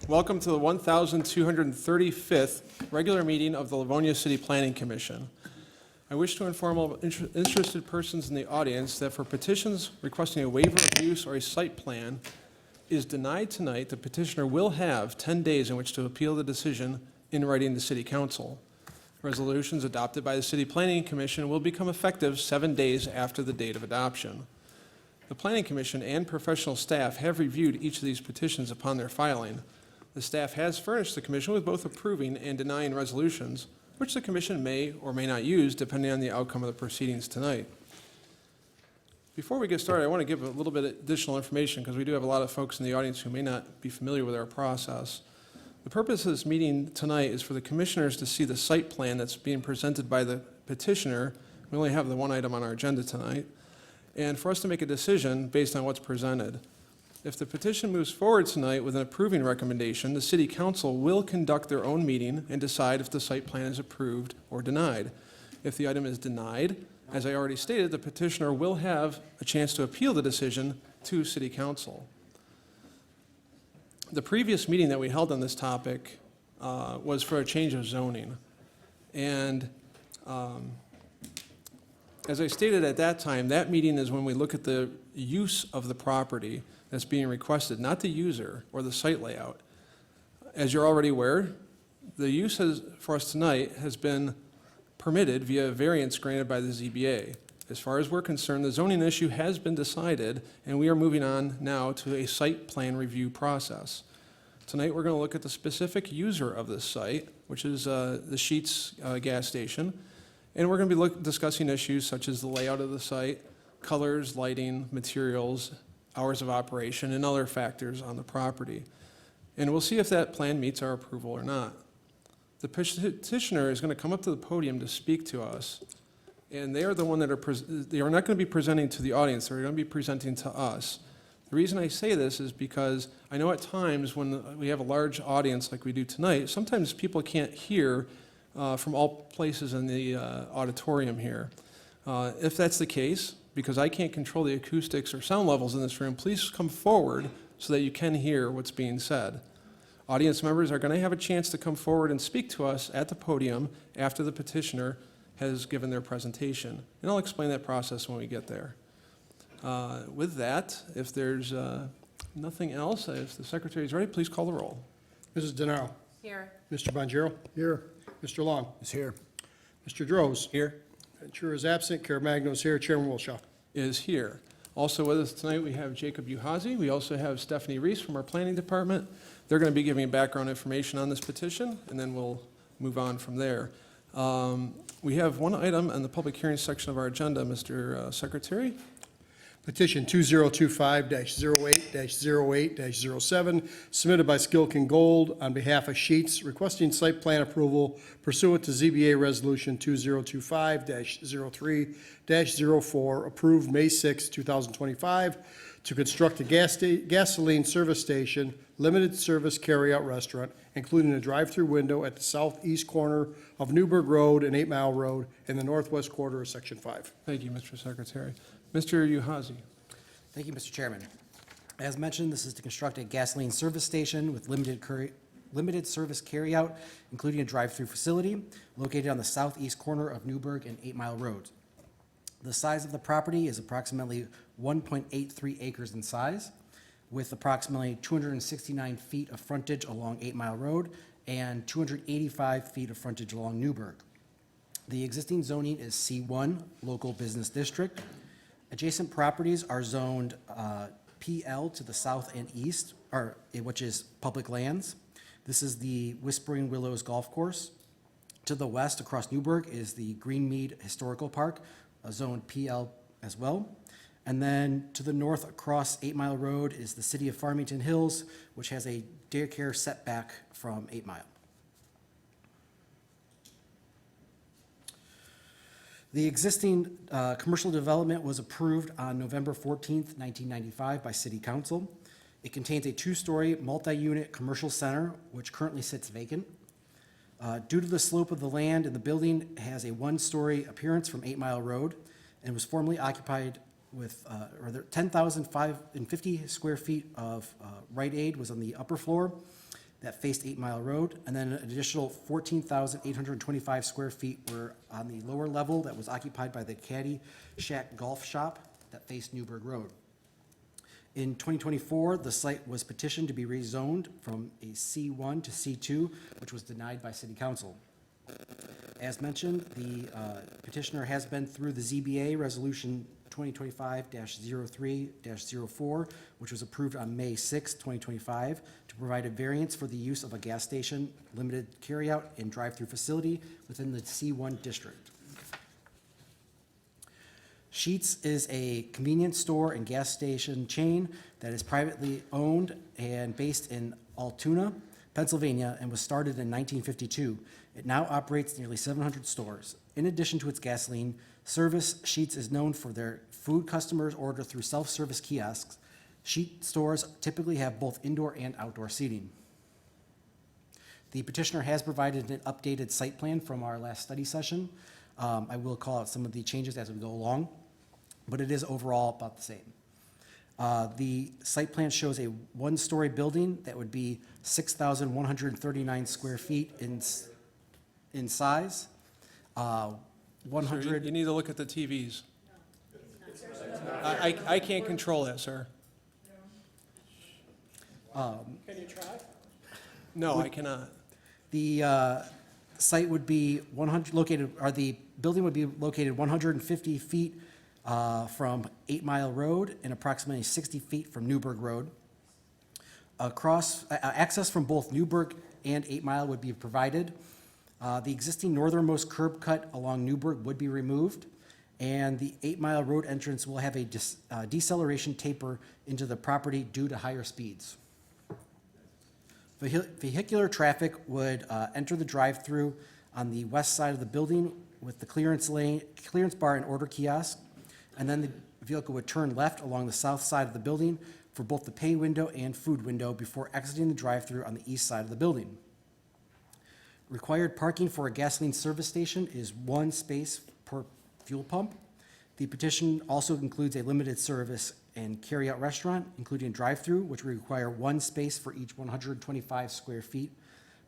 Welcome to the 1235th regular meeting of the Livonia City Planning Commission. I wish to inform all interested persons in the audience that for petitions requesting a waiver of use or a site plan is denied tonight, the petitioner will have 10 days in which to appeal the decision in writing to City Council. Resolutions adopted by the City Planning Commission will become effective 7 days after the date of adoption. The Planning Commission and professional staff have reviewed each of these petitions upon their filing. The staff has furnished the Commission with both approving and denying resolutions, which the Commission may or may not use depending on the outcome of the proceedings tonight. Before we get started, I want to give a little bit of additional information because we do have a lot of folks in the audience who may not be familiar with our process. The purpose of this meeting tonight is for the Commissioners to see the site plan that's being presented by the petitioner. We only have the one item on our agenda tonight. And for us to make a decision based on what's presented. If the petition moves forward tonight with an approving recommendation, the City Council will conduct their own meeting and decide if the site plan is approved or denied. If the item is denied, as I already stated, the petitioner will have a chance to appeal the decision to City Council. The previous meeting that we held on this topic was for a change of zoning. And as I stated at that time, that meeting is when we look at the use of the property that's being requested, not the user or the site layout. As you're already aware, the use for us tonight has been permitted via a variance granted by the ZBA. As far as we're concerned, the zoning issue has been decided, and we are moving on now to a site plan review process. Tonight, we're going to look at the specific user of this site, which is the Sheetz gas station. And we're going to be discussing issues such as the layout of the site, colors, lighting, materials, hours of operation, and other factors on the property. And we'll see if that plan meets our approval or not. The petitioner is going to come up to the podium to speak to us, and they are the one that they are not going to be presenting to the audience, they're going to be presenting to us. The reason I say this is because I know at times when we have a large audience like we do tonight, sometimes people can't hear from all places in the auditorium here. If that's the case, because I can't control the acoustics or sound levels in this room, please come forward so that you can hear what's being said. Audience members are going to have a chance to come forward and speak to us at the podium after the petitioner has given their presentation. And I'll explain that process when we get there. With that, if there's nothing else, if the Secretary is ready, please call the roll. Mrs. DeNaro. Here. Mr. Bonjero. Here. Mr. Long. Is here. Mr. Droz. Here. Chair is absent. Caremagno is here. Chairman Wilshaw. Is here. Also with us tonight, we have Jacob Uhazi. We also have Stephanie Reese from our planning department. They're going to be giving background information on this petition, and then we'll move on from there. We have one item on the public hearing section of our agenda, Mr. Secretary. Petition 2025-08-08-07, submitted by Skilkin Gold on behalf of Sheetz, requesting site plan approval pursuant to ZBA Resolution 2025-03-04, approved May 6, 2025, to construct a gasoline service station, limited service carryout restaurant, including a drive-through window at the southeast corner of Newburgh Road and 8 Mile Road in the northwest quarter of Section 5. Thank you, Mr. Secretary. Mr. Uhazi. Thank you, Mr. Chairman. As mentioned, this is to construct a gasoline service station with limited service carryout, including a drive-through facility located on the southeast corner of Newburgh and 8 Mile Road. The size of the property is approximately 1.83 acres in size, with approximately 269 feet of frontage along 8 Mile Road and 285 feet of frontage along Newburgh. The existing zoning is C1, Local Business District. Adjacent properties are zoned PL to the south and east, which is public lands. This is the Whispering Willows Golf Course. To the west, across Newburgh, is the Greenmead Historical Park, zoned PL as well. And then to the north, across 8 Mile Road, is the City of Farmington Hills, which has a daycare setback from 8 Mile. The existing commercial development was approved on November 14th, 1995 by City Council. It contains a two-story multi-unit commercial center, which currently sits vacant. Due to the slope of the land, and the building has a one-story appearance from 8 Mile Road, and was formerly occupied with 10,550 square feet of Rite Aid was on the upper floor, that faced 8 Mile Road, and then an additional 14,825 square feet were on the lower level that was occupied by the Caddy Shack Golf Shop that faced Newburgh Road. In 2024, the site was petitioned to be rezoned from a C1 to C2, which was denied by City Council. As mentioned, the petitioner has been through the ZBA Resolution 2025-03-04, which was approved on May 6, 2025, to provide a variance for the use of a gas station, limited carryout, and drive-through facility within the C1 district. Sheetz is a convenience store and gas station chain that is privately owned and based in Altoona, Pennsylvania, and was started in 1952. It now operates nearly 700 stores. In addition to its gasoline service, Sheetz is known for their food customers order through self-service kiosks. Sheetz stores typically have both indoor and outdoor seating. The petitioner has provided an updated site plan from our last study session. I will call out some of the changes as we go along, but it is overall about the same. The site plan shows a one-story building that would be 6,139 square feet in size. Sir, 100. you need to look at the TVs. I can't control that, sir. Can you try? No, I cannot. The site would be the building would be located 150 feet from 8 Mile Road and approximately 60 feet from Newburgh Road. Access from both Newburgh and 8 Mile would be provided. The existing northernmost curb cut along Newburgh would be removed, and the 8 Mile Road entrance will have a deceleration taper into the property due to higher speeds. Vehicular traffic would enter the drive-through on the west side of the building with the clearance bar and order kiosk, and then the vehicle would turn left along the south side of the building for both the pay window and food window before exiting the drive-through on the east side of the building. Required parking for a gasoline service station is 1 space per fuel pump. The petition also includes a limited service and carry-out restaurant, including a drive-through, which will require 1 space for each 125 square feet,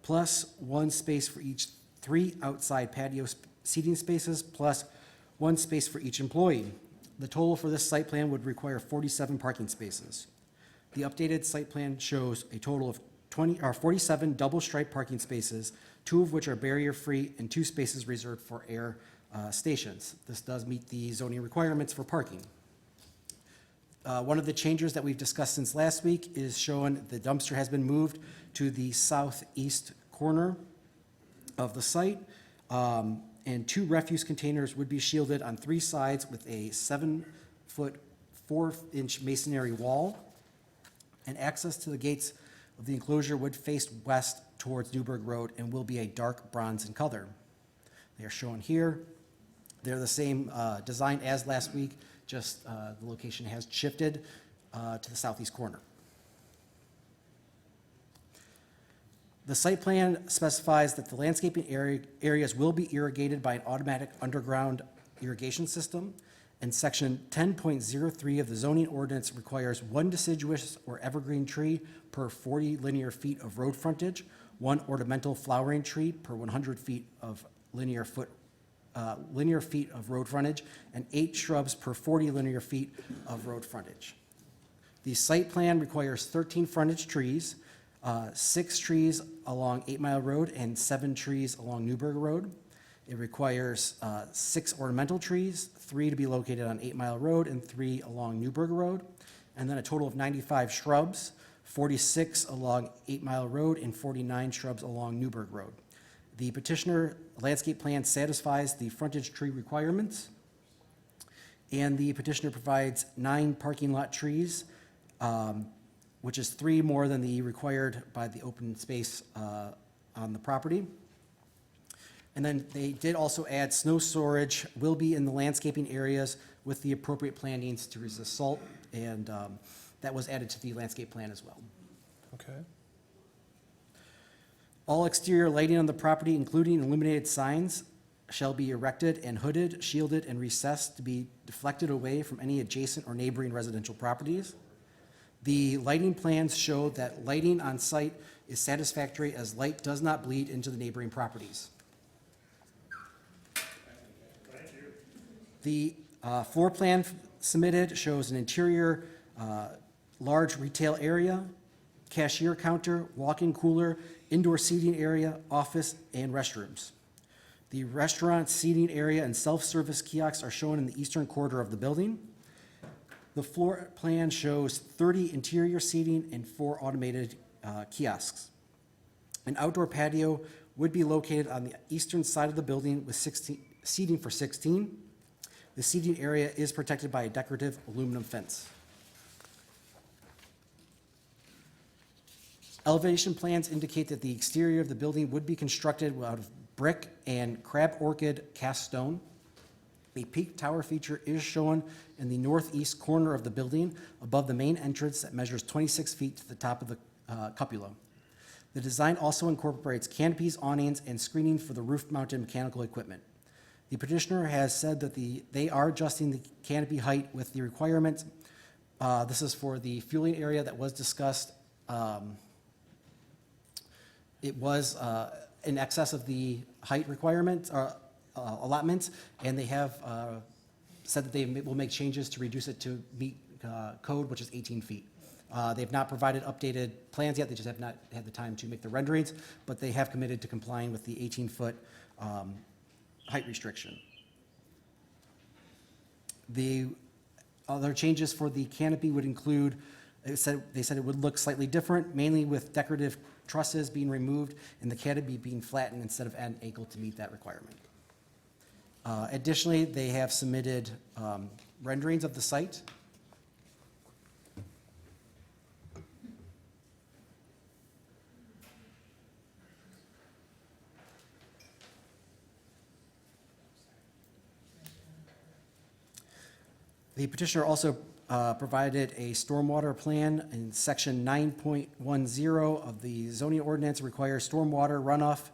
plus 1 space for each 3 outside patio seating spaces, plus 1 space for each employee. The total for this site plan would require 47 parking spaces. The updated site plan shows a total of 47 double-stripe parking spaces, 2 of which are barrier-free and 2 spaces reserved for air stations. This does meet the zoning requirements for parking. One of the changes that we've discussed since last week is showing the dumpster has been moved to the southeast corner of the site, and 2 refuse containers would be shielded on 3 sides with a 7-foot, 4-inch masonry wall, and access to the gates of the enclosure would face west towards Newburgh Road and will be a dark bronze in color. They are shown here. They're the same design as last week, just the location has shifted to the southeast corner. The site plan specifies that the landscaping areas will be irrigated by an automatic underground irrigation system, and section 10.03 of the zoning ordinance requires 1 deciduous or evergreen tree per 40 linear feet of road frontage, 1 ornamental flowering tree per 100 feet of linear feet of road frontage, and 8 shrubs per 40 linear feet of road frontage. The site plan requires 13 frontage trees, 6 trees along 8 Mile Road and 7 trees along Newburgh Road. It requires 6 ornamental trees, 3 to be located on 8 Mile Road and 3 along Newburgh Road, and then a total of 95 shrubs, 46 along 8 Mile Road and 49 shrubs along Newburgh Road. The petitioner landscape plan satisfies the frontage tree requirements, and the petitioner provides 9 parking lot trees, which is 3 more than the required by the open space on the property. And then they did also add snow storage will be in the landscaping areas with the appropriate plantings to resist salt, and that was added to the landscape plan as well. Okay. All exterior lighting on the property, including illuminated signs, shall be erected and hooded, shielded, and recessed to be deflected away from any adjacent or neighboring residential properties. The lighting plans show that lighting on site is satisfactory as light does not bleed into the neighboring properties. The floor plan submitted shows an interior large retail area, cashier counter, walk-in cooler, indoor seating area, office, and restrooms. The restaurant seating area and self-service kiosks are shown in the eastern quarter of the building. The floor plan shows 30 interior seating and 4 automated kiosks. An outdoor patio would be located on the eastern side of the building with seating for 16. The seating area is protected by a decorative aluminum fence. Elevation plans indicate that the exterior of the building would be constructed out of brick and crab orchid cast stone. A peak tower feature is shown in the northeast corner of the building above the main entrance that measures 26 feet to the top of the cupola. The design also incorporates canopies, awnings, and screening for the roof-mounted mechanical equipment. The petitioner has said that they are adjusting the canopy height with the requirements. This is for the fueling area that was discussed. It was in excess of the height requirement allotment, and they have said that they will make changes to reduce it to meet code, which is 18 feet. They have not provided updated plans yet. They just have not had the time to make the renderings, but they have committed to complying with the 18-foot height restriction. The other changes for the canopy would include, they said it would look slightly different, mainly with decorative trusses being removed and the canopy being flattened instead of at an angle to meet that requirement. Additionally, they have submitted renderings of the site. The petitioner also provided a stormwater plan in section 9.10 of the zoning ordinance requires stormwater runoff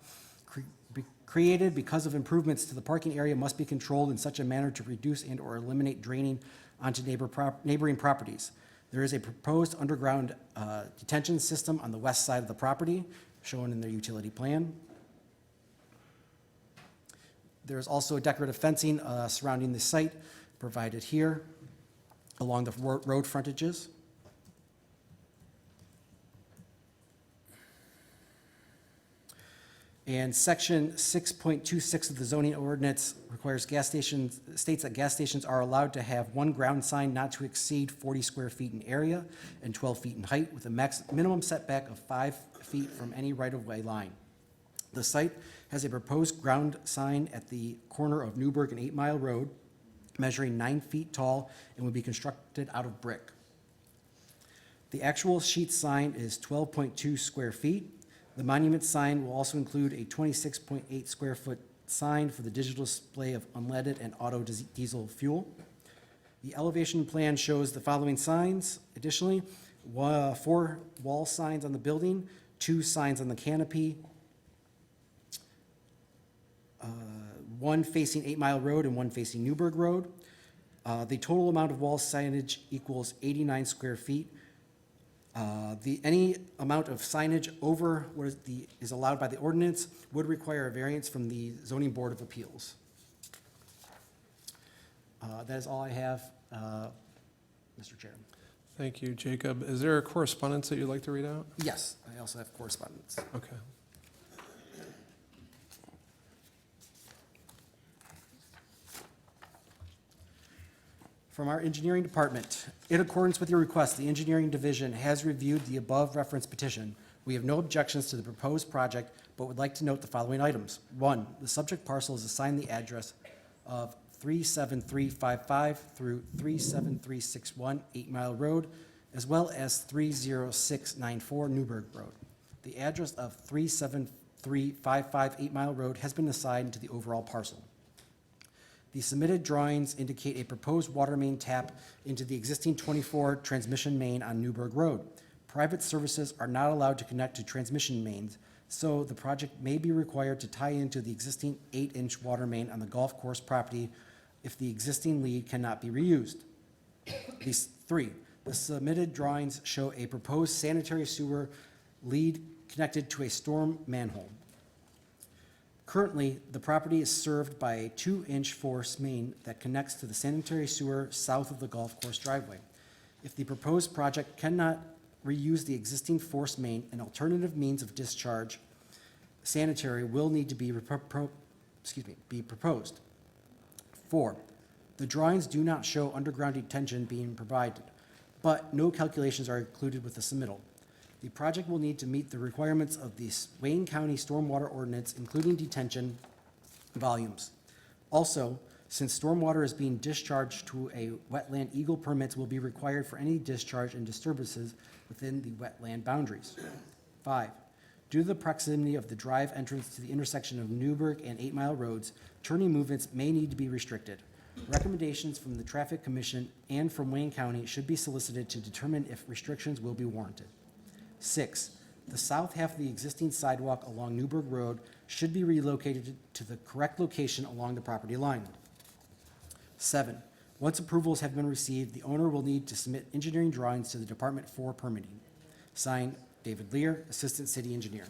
created because of improvements to the parking area must be controlled in such a manner to reduce and or eliminate draining onto neighboring properties. There is a proposed underground detention system on the west side of the property shown in their utility plan. There is also decorative fencing surrounding the site provided here along the road frontages. And section 6.26 of the zoning ordinance requires states that gas stations are allowed to have one ground sign not to exceed 40 square feet in area and 12 feet in height with a minimum setback of 5 feet from any right-of-way line. The site has a proposed ground sign at the corner of Newburgh and 8 Mile Road, measuring 9 feet tall and would be constructed out of brick. The actual sheet sign is 12.2 square feet. The monument sign will also include a 26.8 square foot sign for the digital display of unleaded and auto diesel fuel. The elevation plan shows the following signs. Additionally, 4 wall signs on the building, 2 signs on the canopy, 1 facing 8 Mile Road and 1 facing Newburgh Road. The total amount of wall signage equals 89 square feet. Any amount of signage over what is allowed by the ordinance would require a variance from the Zoning Board of Appeals. That is all I have, Mr. Chair. Thank you, Jacob. Is there a correspondence that you'd like to read out? Yes, I also have correspondence. Okay. From our engineering department, in accordance with your request, the engineering division has reviewed the above referenced petition. We have no objections to the proposed project, but would like to note the following items. 1, the subject parcel is assigned the address of 37355 through 37361 8 Mile Road, as well as 30694 Newburgh Road. The address of 37355 8 Mile Road has been assigned to the overall parcel. The submitted drawings indicate a proposed water main tap into the existing 24 transmission main on Newburgh Road. Private services are not allowed to connect to transmission mains, so the project may be required to tie into the existing 8-inch water main on the golf course property if the existing lead cannot be reused. 3, the submitted drawings show a proposed sanitary sewer lead connected to a storm manhole. Currently, the property is served by a 2-inch force main that connects to the sanitary sewer south of the golf course driveway. If the proposed project cannot reuse the existing force main, an alternative means of discharge sanitary will need to be proposed. 4, the drawings do not show underground detention being provided, but no calculations are included with the submittal. The project will need to meet the requirements of the Wayne County Stormwater Ordinance, including detention volumes. Also, since stormwater is being discharged to a wetland, Eagle permits will be required for any discharge and disturbances within the wetland boundaries. 5, due to the proximity of the drive entrance to the intersection of Newburgh and 8 Mile Roads, turning movements may need to be restricted. Recommendations from the Traffic Commission and from Wayne County should be solicited to determine if restrictions will be warranted. 6, the south half of the existing sidewalk along Newburgh Road should be relocated to the correct location along the property line. 7, once approvals have been received, the owner will need to submit engineering drawings to the Department for permitting. Signed, David Lear, Assistant City Engineer.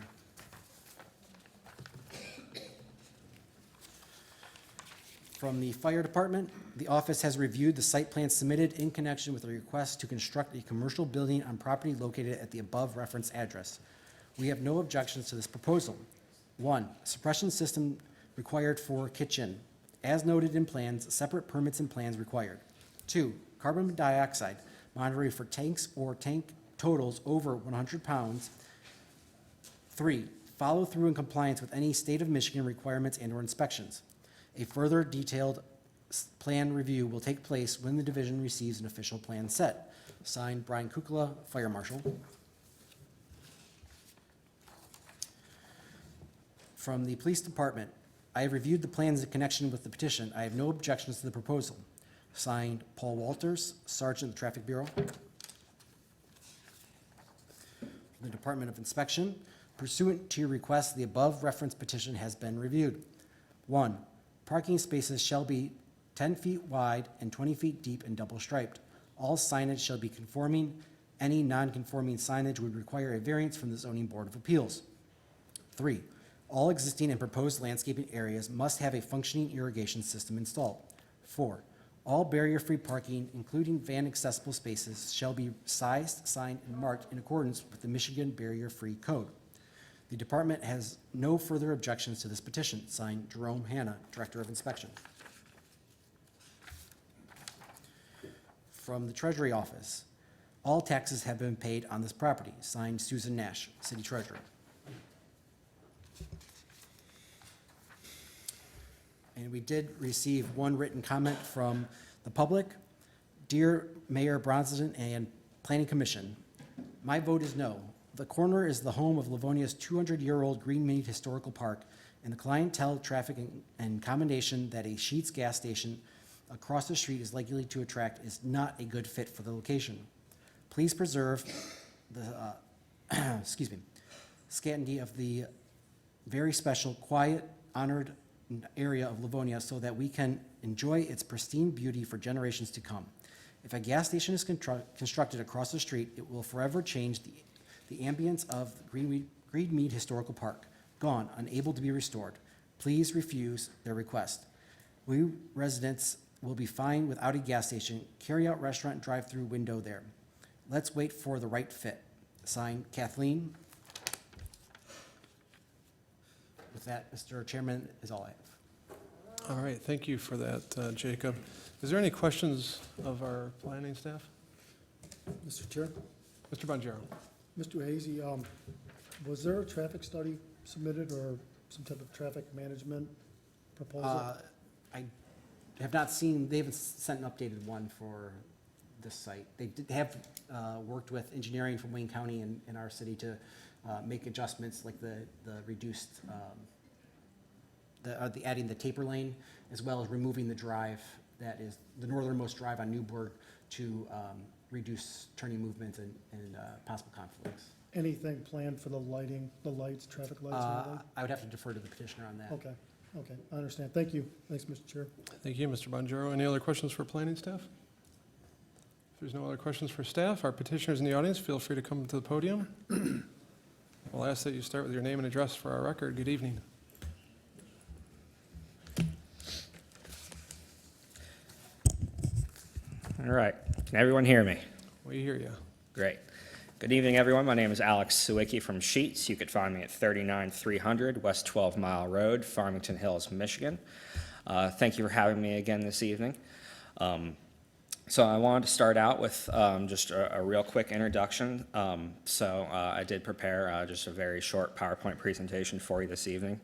From the Fire Department, the office has reviewed the site plan submitted in connection with a request to construct a commercial building on property located at the above referenced address. We have no objections to this proposal. 1, suppression system required for kitchen. As noted in plans, separate permits and plans required. 2, carbon dioxide monitoring for tanks or tank totals over 100 pounds. 3, follow through in compliance with any state of Michigan requirements and/or inspections. A further detailed plan review will take place when the division receives an official plan set. Signed, Brian Kukla, Fire Marshal. From the Police Department, I have reviewed the plans in connection with the petition. I have no objections to the proposal. Signed, Paul Walters, Sergeant, Traffic Bureau. The Department of Inspection, pursuant to your request, the above referenced petition has been reviewed. 1, parking spaces shall be 10 feet wide and 20 feet deep and double striped. All signage shall be conforming. Any non-conforming signage would require a variance from the Zoning Board of Appeals. 3, all existing and proposed landscaping areas must have a functioning irrigation system installed. 4, all barrier-free parking, including van-accessible spaces, shall be sized, signed, and marked in accordance with the Michigan Barrier-Free Code. The department has no further objections to this petition. Signed, Jerome Hanna, Director of Inspection. From the Treasury Office, all taxes have been paid on this property. Signed, Susan Nash, City Treasurer. And we did receive one written comment from the public. Dear Mayor Bronson and Planning Commission, my vote is no. The corner is the home of Livonia's 200-year-old Greenmead Historical Park, and the clientele, traffic, and combination that a Sheetz gas station across the street is likely to attract is not a good fit for the location. Please preserve the scanty of the very special, quiet, honored area of Livonia so that we can enjoy its pristine beauty for generations to come. If a gas station is constructed across the street, it will forever change the ambience of Greenmead Historical Park, gone, unable to be restored. Please refuse their request. We residents will be fine without a gas station, carry-out restaurant, drive-through window there. Let's wait for the right fit. Signed, Kathleen. With that, Mr. Chairman, is all I have. All right, thank you for that, Jacob. Is there any questions of our planning staff? Mr. Chair, Mr. Bonjero? Mr. Hazy, was there a traffic study submitted or some type of traffic management proposal? I have not seen, they haven't sent an updated one for this site. They did have worked with engineering from Wayne County and our city to make adjustments like the reduced, the adding the taper lane, as well as removing the drive that is the northernmost drive on Newburgh to reduce turning movements and possible conflicts. Anything planned for the lighting, the lights, traffic lights and everything? I would have to defer to the petitioner on that. Okay, I understand. Thank you. Thanks, Mr. Chair. Thank you, Mr. Bonjero. Any other questions for planning staff? If there's no other questions for staff, our petitioners in the audience, feel free to come to the podium. We'll ask that you start with your name and address for our record. Good evening. All right. Can everyone hear me? We hear you. Great. Good evening, everyone. My name is Alex Sawicki from Sheets. You could find me at 39300 West 12 Mile Road, Farmington Hills, Michigan. Thank you for having me again this evening. So I wanted to start out with just a real quick introduction. I did prepare just a very short PowerPoint presentation for you this evening.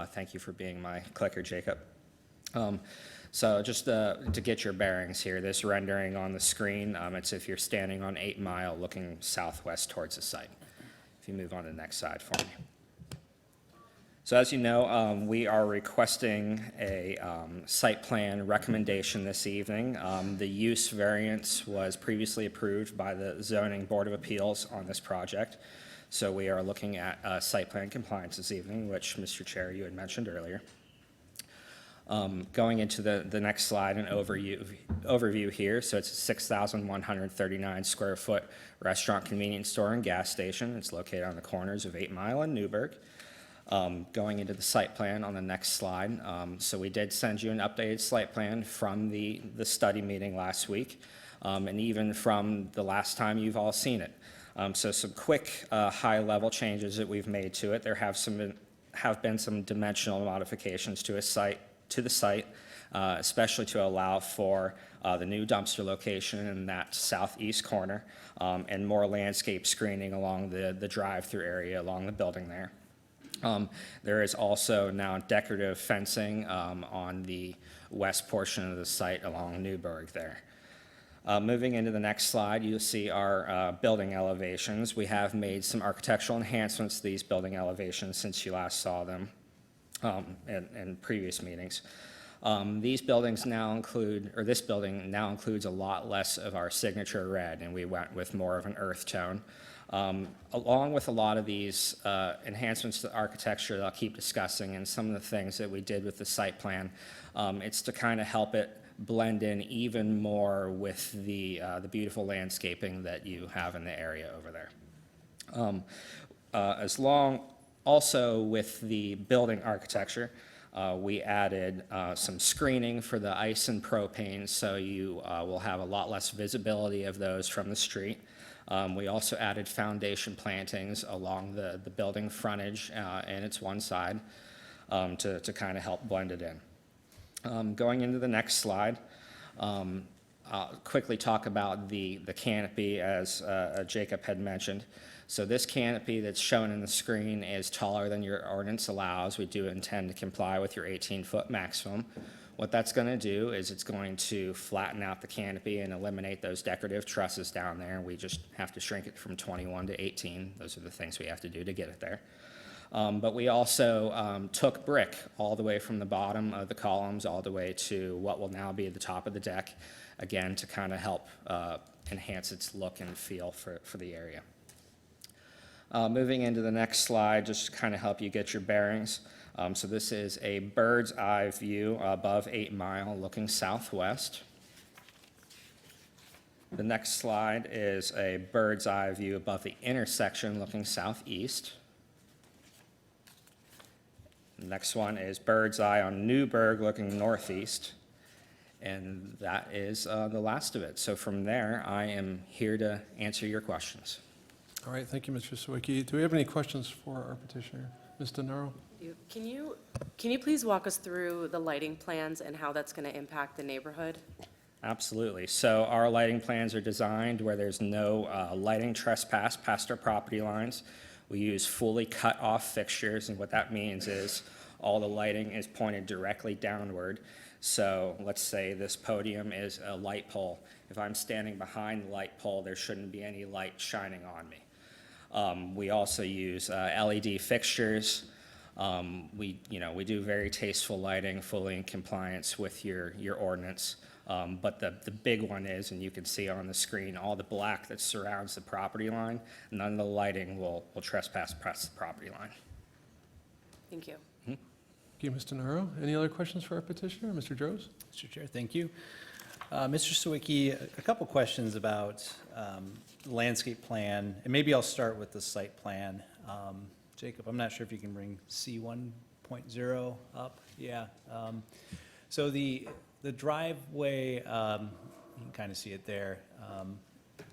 Thank you for being my clicker, Jacob. So just to get your bearings here, this rendering on the screen, it's if you're standing on 8 Mile looking southwest towards the site. If you move on to the next slide for me. So as you know, we are requesting a site plan recommendation this evening. The use variance was previously approved by the Zoning Board of Appeals on this project. So we are looking at site plan compliance this evening, which, Mr. Chair, you had mentioned earlier. Going into the next slide, an overview here. So it's a 6,139 square foot restaurant, convenience store, and gas station. It's located on the corners of 8 Mile and Newburgh. Going into the site plan on the next slide. So we did send you an updated site plan from the study meeting last week, and even from the last time you've all seen it. So some quick high-level changes that we've made to it. There have been some dimensional modifications to the site, especially to allow for the new dumpster location in that southeast corner, and more landscape screening along the drive-through area along the building there. There is also now decorative fencing on the west portion of the site along Newburgh there. Moving into the next slide, you'll see our building elevations. We have made some architectural enhancements to these building elevations since you last saw them in previous meetings. These buildings now include, or this building now includes a lot less of our signature red, and we went with more of an earth tone. Along with a lot of these enhancements to the architecture that I'll keep discussing and some of the things that we did with the site plan, it's to kind of help it blend in even more with the beautiful landscaping that you have in the area over there. Also with the building architecture, we added some screening for the ice and propane, so you will have a lot less visibility of those from the street. We also added foundation plantings along the building frontage and its one side to kind of help blend it in. Going into the next slide, I'll quickly talk about the canopy as Jacob had mentioned. So this canopy that's shown in the screen is taller than your ordinance allows. We do intend to comply with your 18-foot maximum. What that's going to do is it's going to flatten out the canopy and eliminate those decorative trusses down there. We just have to shrink it from 21 to 18. Those are the things we have to do to get it there. But we also took brick all the way from the bottom of the columns all the way to what will now be the top of the deck, again, to kind of help enhance its look and feel for the area. Moving into the next slide, just to kind of help you get your bearings. So this is a bird's eye view above 8 Mile looking southwest. The next slide is a bird's eye view above the intersection looking southeast. The next one is bird's eye on Newburgh looking northeast. And that is the last of it. So from there, I am here to answer your questions. All right, thank you, Mr. Sawicki. Do we have any questions for our petitioner? Ms. DeNaro? Can you please walk us through the lighting plans and how that's going to impact the neighborhood? Absolutely. So our lighting plans are designed where there's no lighting trespass past our property lines. We use fully cut off fixtures, and what that means is all the lighting is pointed directly downward. So let's say this podium is a light pole. If I'm standing behind the light pole, there shouldn't be any light shining on me. We also use LED fixtures. We do very tasteful lighting, fully in compliance with your ordinance. But the big one is, and you can see on the screen, all the black that surrounds the property line, none of the lighting will trespass past the property line. Thank you. Thank you, Ms. DeNaro. Any other questions for our petitioner? Mr. Droz? Mr. Chair, thank you. Mr. Sawicki, a couple questions about the landscape plan, and maybe I'll start with the site plan. Jacob, I'm not sure if you can bring C 1.0 up. Yeah. So the driveway, you can kind of see it there,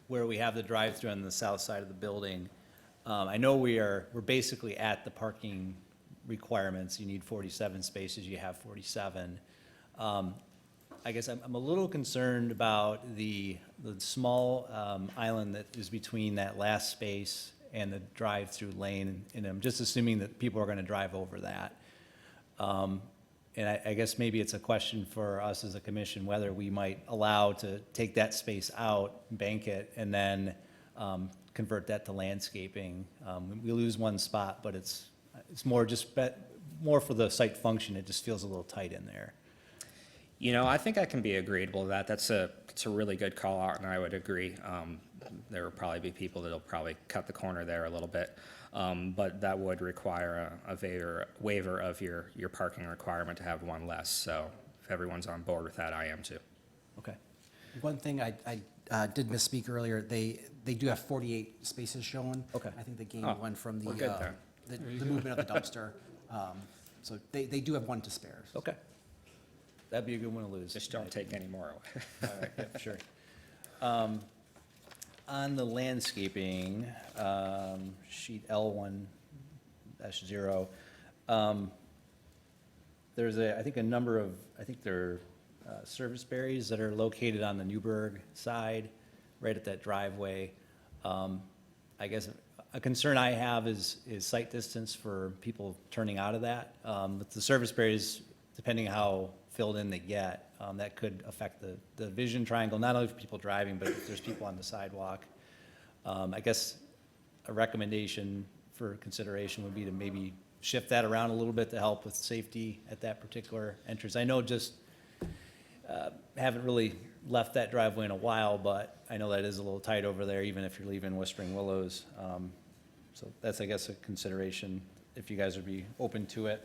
where we have the drive-through on the south side of the building. I know we're basically at the parking requirements. You need 47 spaces, you have 47. I guess I'm a little concerned about the small island that is between that last space and the drive-through lane, and I'm just assuming that people are gonna drive over that. And I guess maybe it's a question for us as a commission, whether we might allow to take that space out, bank it, and then convert that to landscaping. We lose one spot, but it's more more for the site function. It just feels a little tight in there. You know, I think I can be agreeable to that. It's a really good call out, and I would agree. There will probably be people that'll probably cut the corner there a little bit, but that would require a waiver of your parking requirement to have one less. So if everyone's on board with that, I am too. Okay. One thing I did misspeak earlier, they do have 48 spaces shown. Okay. I think they gained Oh, one from we're good there. the movement of the dumpster. So they do have one to spare. Okay. That'd be a good one to lose. Just don't take any more away. All right, yeah, sure. On the landscaping, sheet L1-0, there's I think a number of, they're service berries that are located on the Newburgh side, right at that driveway. I guess a concern I have is sight distance for people turning out of that. With the service berries, depending how filled in they get, that could affect the vision triangle, not only for people driving, but if there's people on the sidewalk. I guess a recommendation for consideration would be to maybe shift that around a little bit to help with safety at that particular entrance. I know haven't really left that driveway in a while, but I know that is a little tight over there, even if you're leaving Whispering Willows. So that's, I guess, a consideration if you guys would be open to it.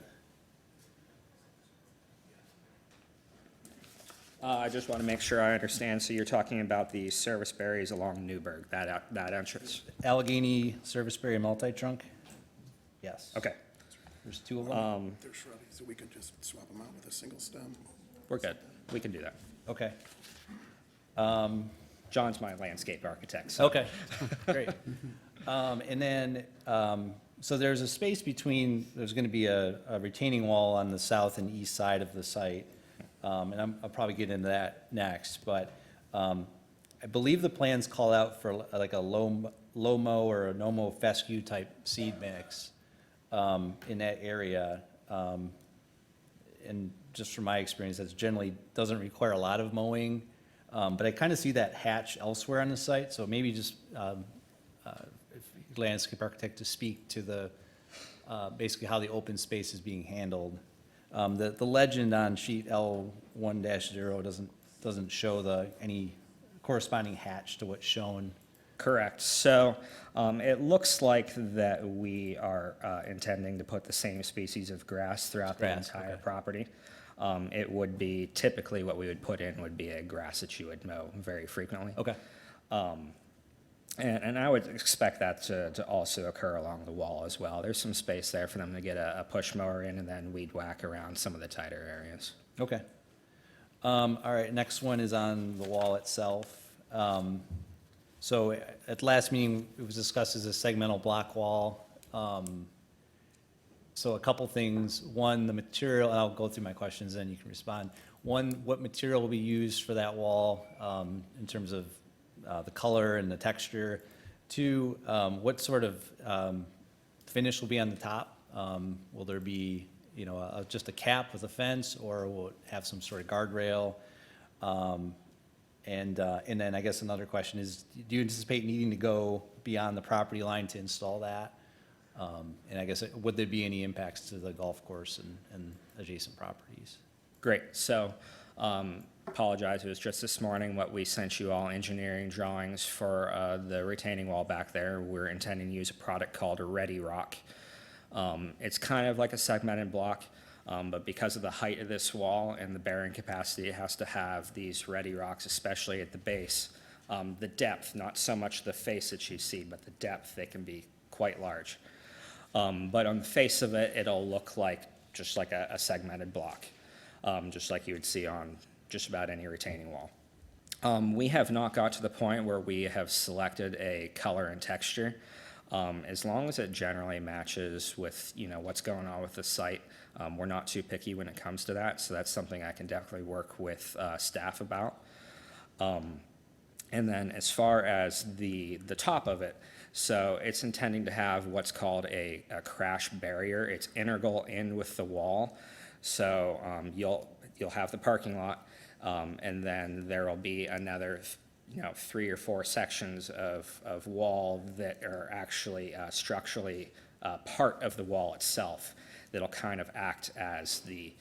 I just want to make sure I understand. So you're talking about the service berries along Newburgh, that entrance? Allegheny Service Berry Multi-Trunk? Yes. Okay, There's two of them? They're shrubby, so we could just swap them out with a single stem. we're good. We can do that. Okay. John's my landscape architect, so. Okay, great. And then, so there's a space between, there's going to be a retaining wall on the south and east side of the site. And I'll probably get into that next, but I believe the plans call out for like a Lomo or a Nomo fescue type seed mix in that area. And just from my experience, that generally doesn't require a lot of mowing. But I kind of see that hatch elsewhere on the site, so maybe just if landscape architect to speak to the basically how the open space is being handled. The legend on sheet L1-0 doesn't show any corresponding hatch to what's shown. Correct. So it looks like that we are intending to put the same species of grass throughout the Grass, entire okay. property. It would be, typically what we would put in would be a grass that you would mow very frequently. Okay. And I would expect that to also occur along the wall as well. There's some space there for them to get a push mower in and then weed whack around some of the tighter areas. Okay. All right, next one is on the wall itself. So at the last meeting, it was discussed as a segmental block wall. So a couple things. One, the material, and I'll go through my questions, then you can respond. One, what material will be used for that wall in terms of the color and the texture? Two, what sort of finish will be on the top? Will there be, just a cap with a fence, or will it have some sort of guardrail? And then I guess another question is, do you anticipate needing to go beyond the property line to install that? And I guess, would there be any impacts to the golf course and adjacent properties? Great. So apologize, it was just this morning what we sent you all engineering drawings for the retaining wall back there. We're intending to use a product called a Ready Rock. It's kind of like a segmented block, but because of the height of this wall and the bearing capacity, it has to have these Ready Rocks, especially at the base. The depth, not so much the face that you see, but the depth, they can be quite large. But on the face of it, it'll look like, just like a segmented block, just like you would see on just about any retaining wall. We have not got to the point where we have selected a color and texture. As long as it generally matches with, what's going on with the site, we're not too picky when it comes to that, so that's something I can definitely work with staff about. And then as far as the top of it, so it's intending to have what's called a crash barrier. It's integral in with the wall, so you'll have the parking lot, and then there will be another 3 or 4 sections of wall that are actually structurally part of the wall itself that'll kind of act as the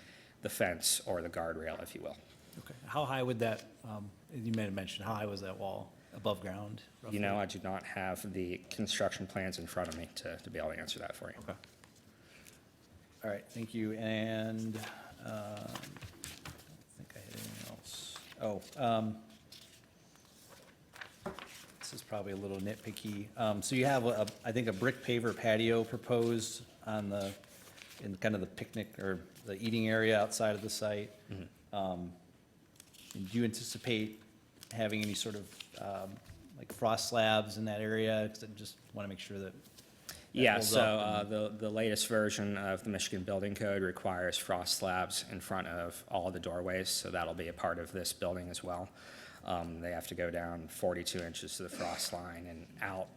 fence or the guardrail, if you will. Okay. How high would that, you may have mentioned, how high was that wall above ground? roughly? I do not have the construction plans in front of me to be able to answer that for you. Okay. All right, thank you. And I don't think I had anything else. This is probably a little nitpicky. So you have, I think, a brick paver patio proposed in kind of the picnic or the eating area outside of the site. And do you anticipate having any sort of like frost slabs in that area? 'Cause I just want to make sure that Yeah, holds so up the latest version of the Michigan Building Code requires frost slabs in front of all of the doorways, so that'll be a part of this building as well. They have to go down 42 inches to the frost line and out,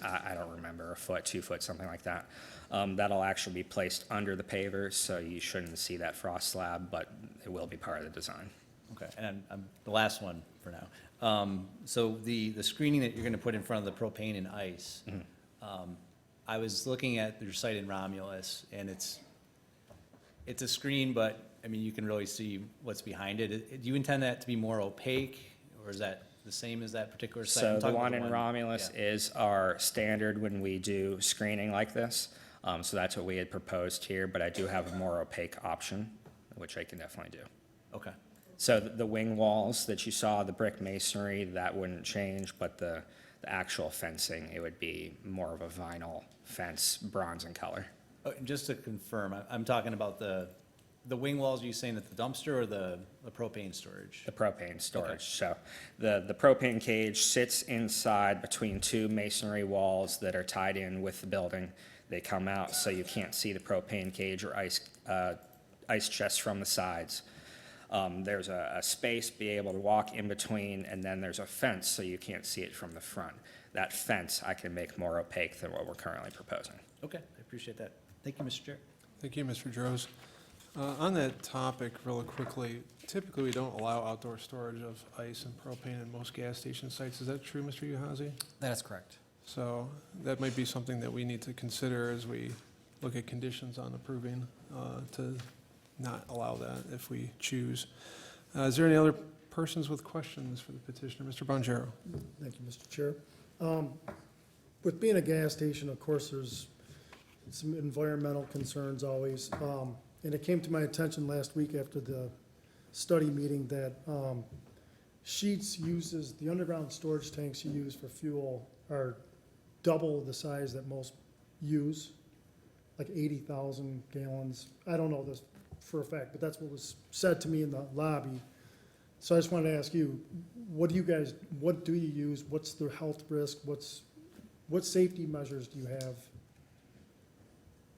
I don't remember, a foot, 2 foot, something like that. That'll actually be placed under the pavers, so you shouldn't see that frost slab, but it will be part of the design. Okay, and I'm the last one for now. So the screening that you're gonna put in front of the propane and ice, I was looking at your site in Romulus, and it's a screen, but, I mean, you can really see what's behind it. Do you intend that to be more opaque, or is that the same as that particular site? So I'm the talking about one in Romulus yeah. is our standard when we do screening like this. So that's what we had proposed here, but I do have a more opaque option, which I can definitely do. Okay, So the wing walls that you saw, the brick masonry, that wouldn't change, but the actual fencing, it would be more of a vinyl fence, bronze in color. Just to confirm, I'm talking about the wing walls, are you saying at the dumpster or the propane storage? The propane storage. Okay. So the propane cage sits inside between 2 masonry walls that are tied in with the building. They come out so you can't see the propane cage or ice chest from the sides. There's a space be able to walk in between, and then there's a fence so you can't see it from the front. That fence I can make more opaque than what we're currently proposing. Okay, I appreciate that. Thank you, Mr. Chair. Thank you, Mr. Droz. On that topic, really quickly, typically we don't allow outdoor storage of ice and propane in most gas station sites. Is that true, Mr. Uhazy? That is correct. So that might be something that we need to consider as we look at conditions on approving to not allow that if we choose. Is there any other persons with questions for the petitioner? Mr. Bonjero? Thank you, Mr. Chair. With being a gas station, of course, there's some environmental concerns always. And it came to my attention last week after the study meeting that Sheetz uses, the underground storage tanks you use for fuel are double the size that most use, like 80,000 gallons. I don't know this for a fact, but that's what was said to me in the lobby. So I just wanted to ask you, what do you use? What's the health risk? What safety measures do you have?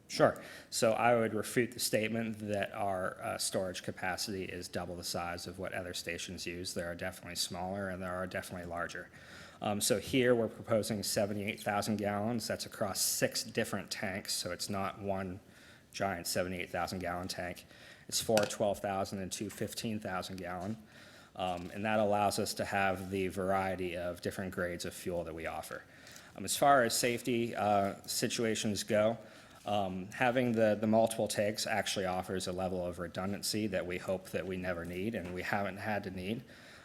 Sure. So I would refute the statement that our storage capacity is double the size of what other stations use. There are definitely smaller and there are definitely larger. So here we're proposing 78,000 gallons. That's across 6 different tanks, so it's not one giant 78,000 gallon tank. It's 4 12,000 and 2 15,000 gallon. And that allows us to have the variety of different grades of fuel that we offer. As far as safety situations go, having the multiple tanks actually offers a level of redundancy that we hope that we never need and we haven't had to need,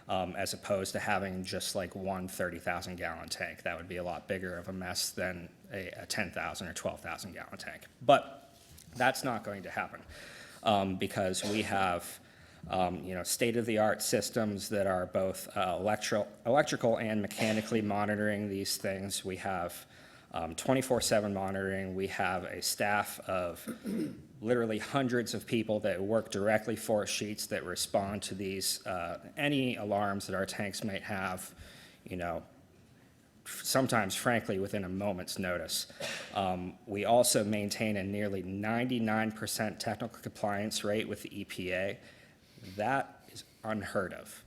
as opposed to having just like one 30,000 gallon tank. That would be a lot bigger of a mess than a 10,000 or 12,000 gallon tank. But that's not going to happen because we have state-of-the-art systems that are both electrical and mechanically monitoring these things. We have 24/7 monitoring. We have a staff of literally hundreds of people that work directly for Sheets that respond to these, any alarms that our tanks might have, you know, sometimes frankly within a moment's notice. We also maintain a nearly 99% technical compliance rate with the EPA. That is unheard of.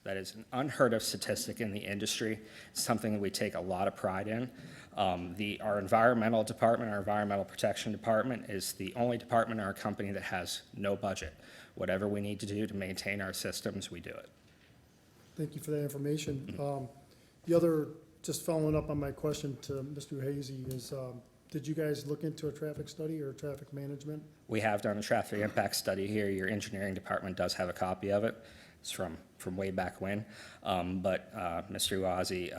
That is an unheard of statistic in the industry. It's something that we take a lot of pride in. Our environmental department, our environmental protection department, is the only department in our company that has no budget. Whatever we need to do to maintain our systems, we do it. Thank you for that information. The other, just following up on my question to Mr. Hazy, is did you guys look into a traffic study or traffic management? We have done a traffic impact study here. Your engineering department does have a copy of it. It's from way back when. But Mr. Uazi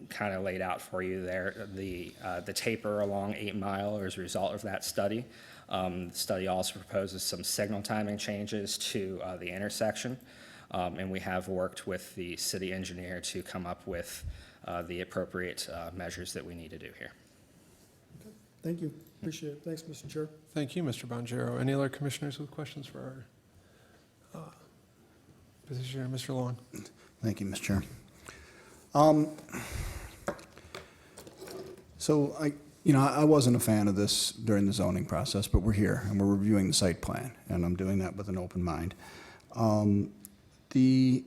kind of laid out for you there the taper along 8 Mile as a result of that study. The study also proposes some signal timing changes to the intersection. And we have worked with the city engineer to come up with the appropriate measures that we need to do here. Thank you. Appreciate it. Thanks, Mr. Chair. Thank you, Mr. Bonjero. Any other commissioners with questions for our petitioner, Mr. Long? Thank you, Mr. Chair. So I wasn't a fan of this during the zoning process, but we're here and we're reviewing the site plan, and I'm doing that with an open mind. The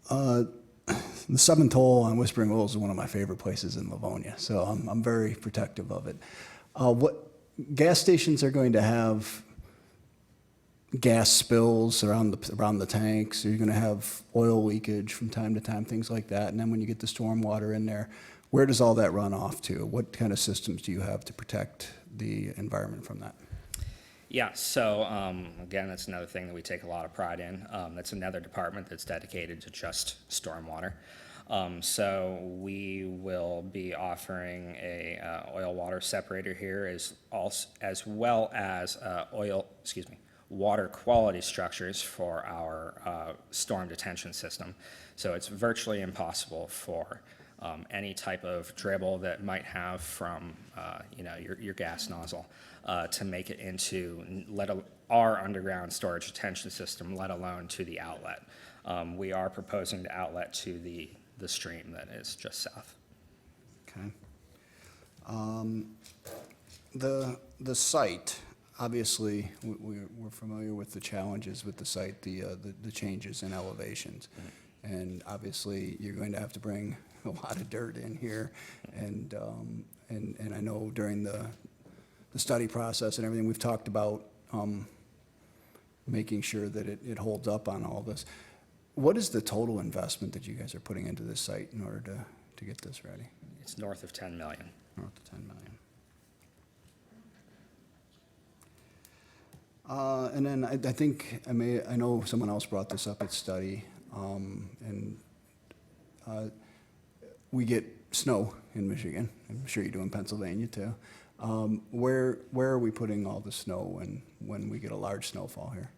7th hole on Whispering Willows is one of my favorite places in Livonia, so I'm very protective of it. What gas stations are going to have gas spills around the tanks? Are you going to have oil leakage from time to time, things like that? And then when you get the storm water in there, where does all that run off to? What kind of systems do you have to protect the environment from that? Yeah, so again, that's another thing that we take a lot of pride in. That's another department that's dedicated to just stormwater. So we will be offering a oil water separator here as well as water quality structures for our storm detention system. So it's virtually impossible for any type of dribble that might have from your gas nozzle to make it into our underground storage detention system, let alone to the outlet. We are proposing the outlet to the stream that is just south. Okay. The site, obviously, we're familiar with the challenges with the site, the changes in elevations. Mm-hmm. And obviously, you're going to have to bring a lot of dirt in here. And I know during the study process and everything, we've talked about making sure that it holds up on all this. What is the total investment that you guys are putting into this site in order to get this ready? It's north of 10 million. North of 10 million. And then I think I know someone else brought this up at study, and we get snow in Michigan. I'm sure you do in Pennsylvania too. Where are we putting all the snow when we get a large snowfall here?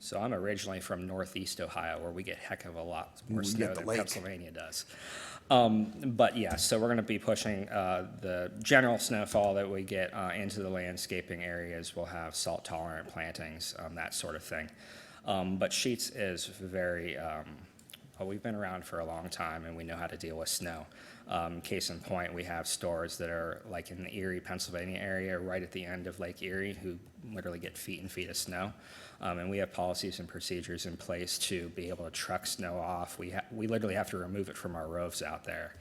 So I'm originally from Northeast Ohio, where we get heck of a lot more We snow get the than lake. Pennsylvania does. But yeah, so we're going to be pushing the general snowfall that we get into the landscaping areas. We'll have salt-tolerant plantings, that sort of thing. But Sheets is very, we've been around for a long time, and we know how to deal with snow. Case in point, we have stores that are like in the Erie, Pennsylvania area, right at the end of Lake Erie, who literally get feet and feet of snow. And we have policies and procedures in place to be able to truck snow off. We literally have to remove it from our roofs out there.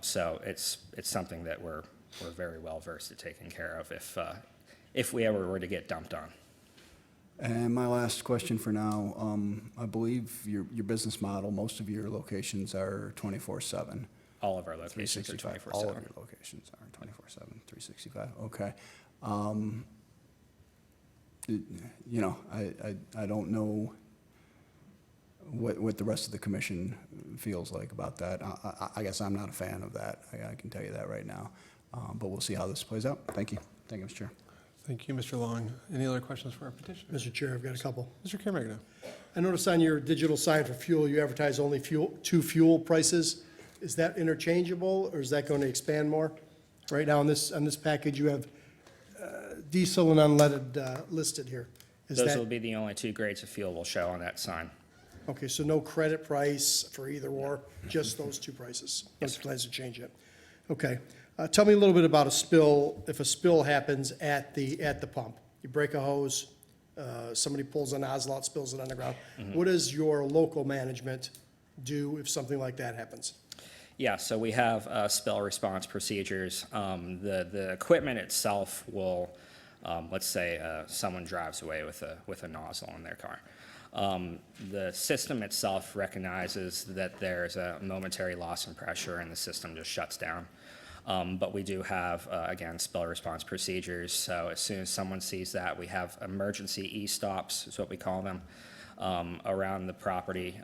So it's something that we're very well versed at taking care of if we ever were to get dumped on. And my last question for now, I believe your business model, most of your locations are 24/7. All of our locations are 365. 24/7. All of your locations are 24/7, 365. Okay. I don't know what the rest of the commission feels like about that. I guess I'm not a fan of that. I can tell you that right now. But we'll see how this plays out. Thank you. Thank you, Mr. Chair. Thank you, Mr. Long. Any other questions for our petitioner? Mr. Chair, I've got a couple. Mr. Caremagna. I noticed on your digital sign for fuel, you advertise only two fuel prices. is that interchangeable, or is that going to expand more? Right now, on this package, you have diesel and unleaded listed here. Is Those that, will be the only two grades of fuel we'll show on that sign. okay, so no credit price for either or, just those two prices? No plans to change it. Okay. Tell me a little bit about a spill, if a spill happens at the pump. You break a hose, somebody pulls a nozzle out, spills it on the ground. What does your local management do if something like that happens? Yeah, so we have spill response procedures. The equipment itself will, let's say someone drives away with a nozzle in their car. The system itself recognizes that there's a momentary loss in pressure and the system just shuts down. But we do have, again, spill response procedures. So as soon as someone sees that, we have emergency e-stops, is what we call them, around the property.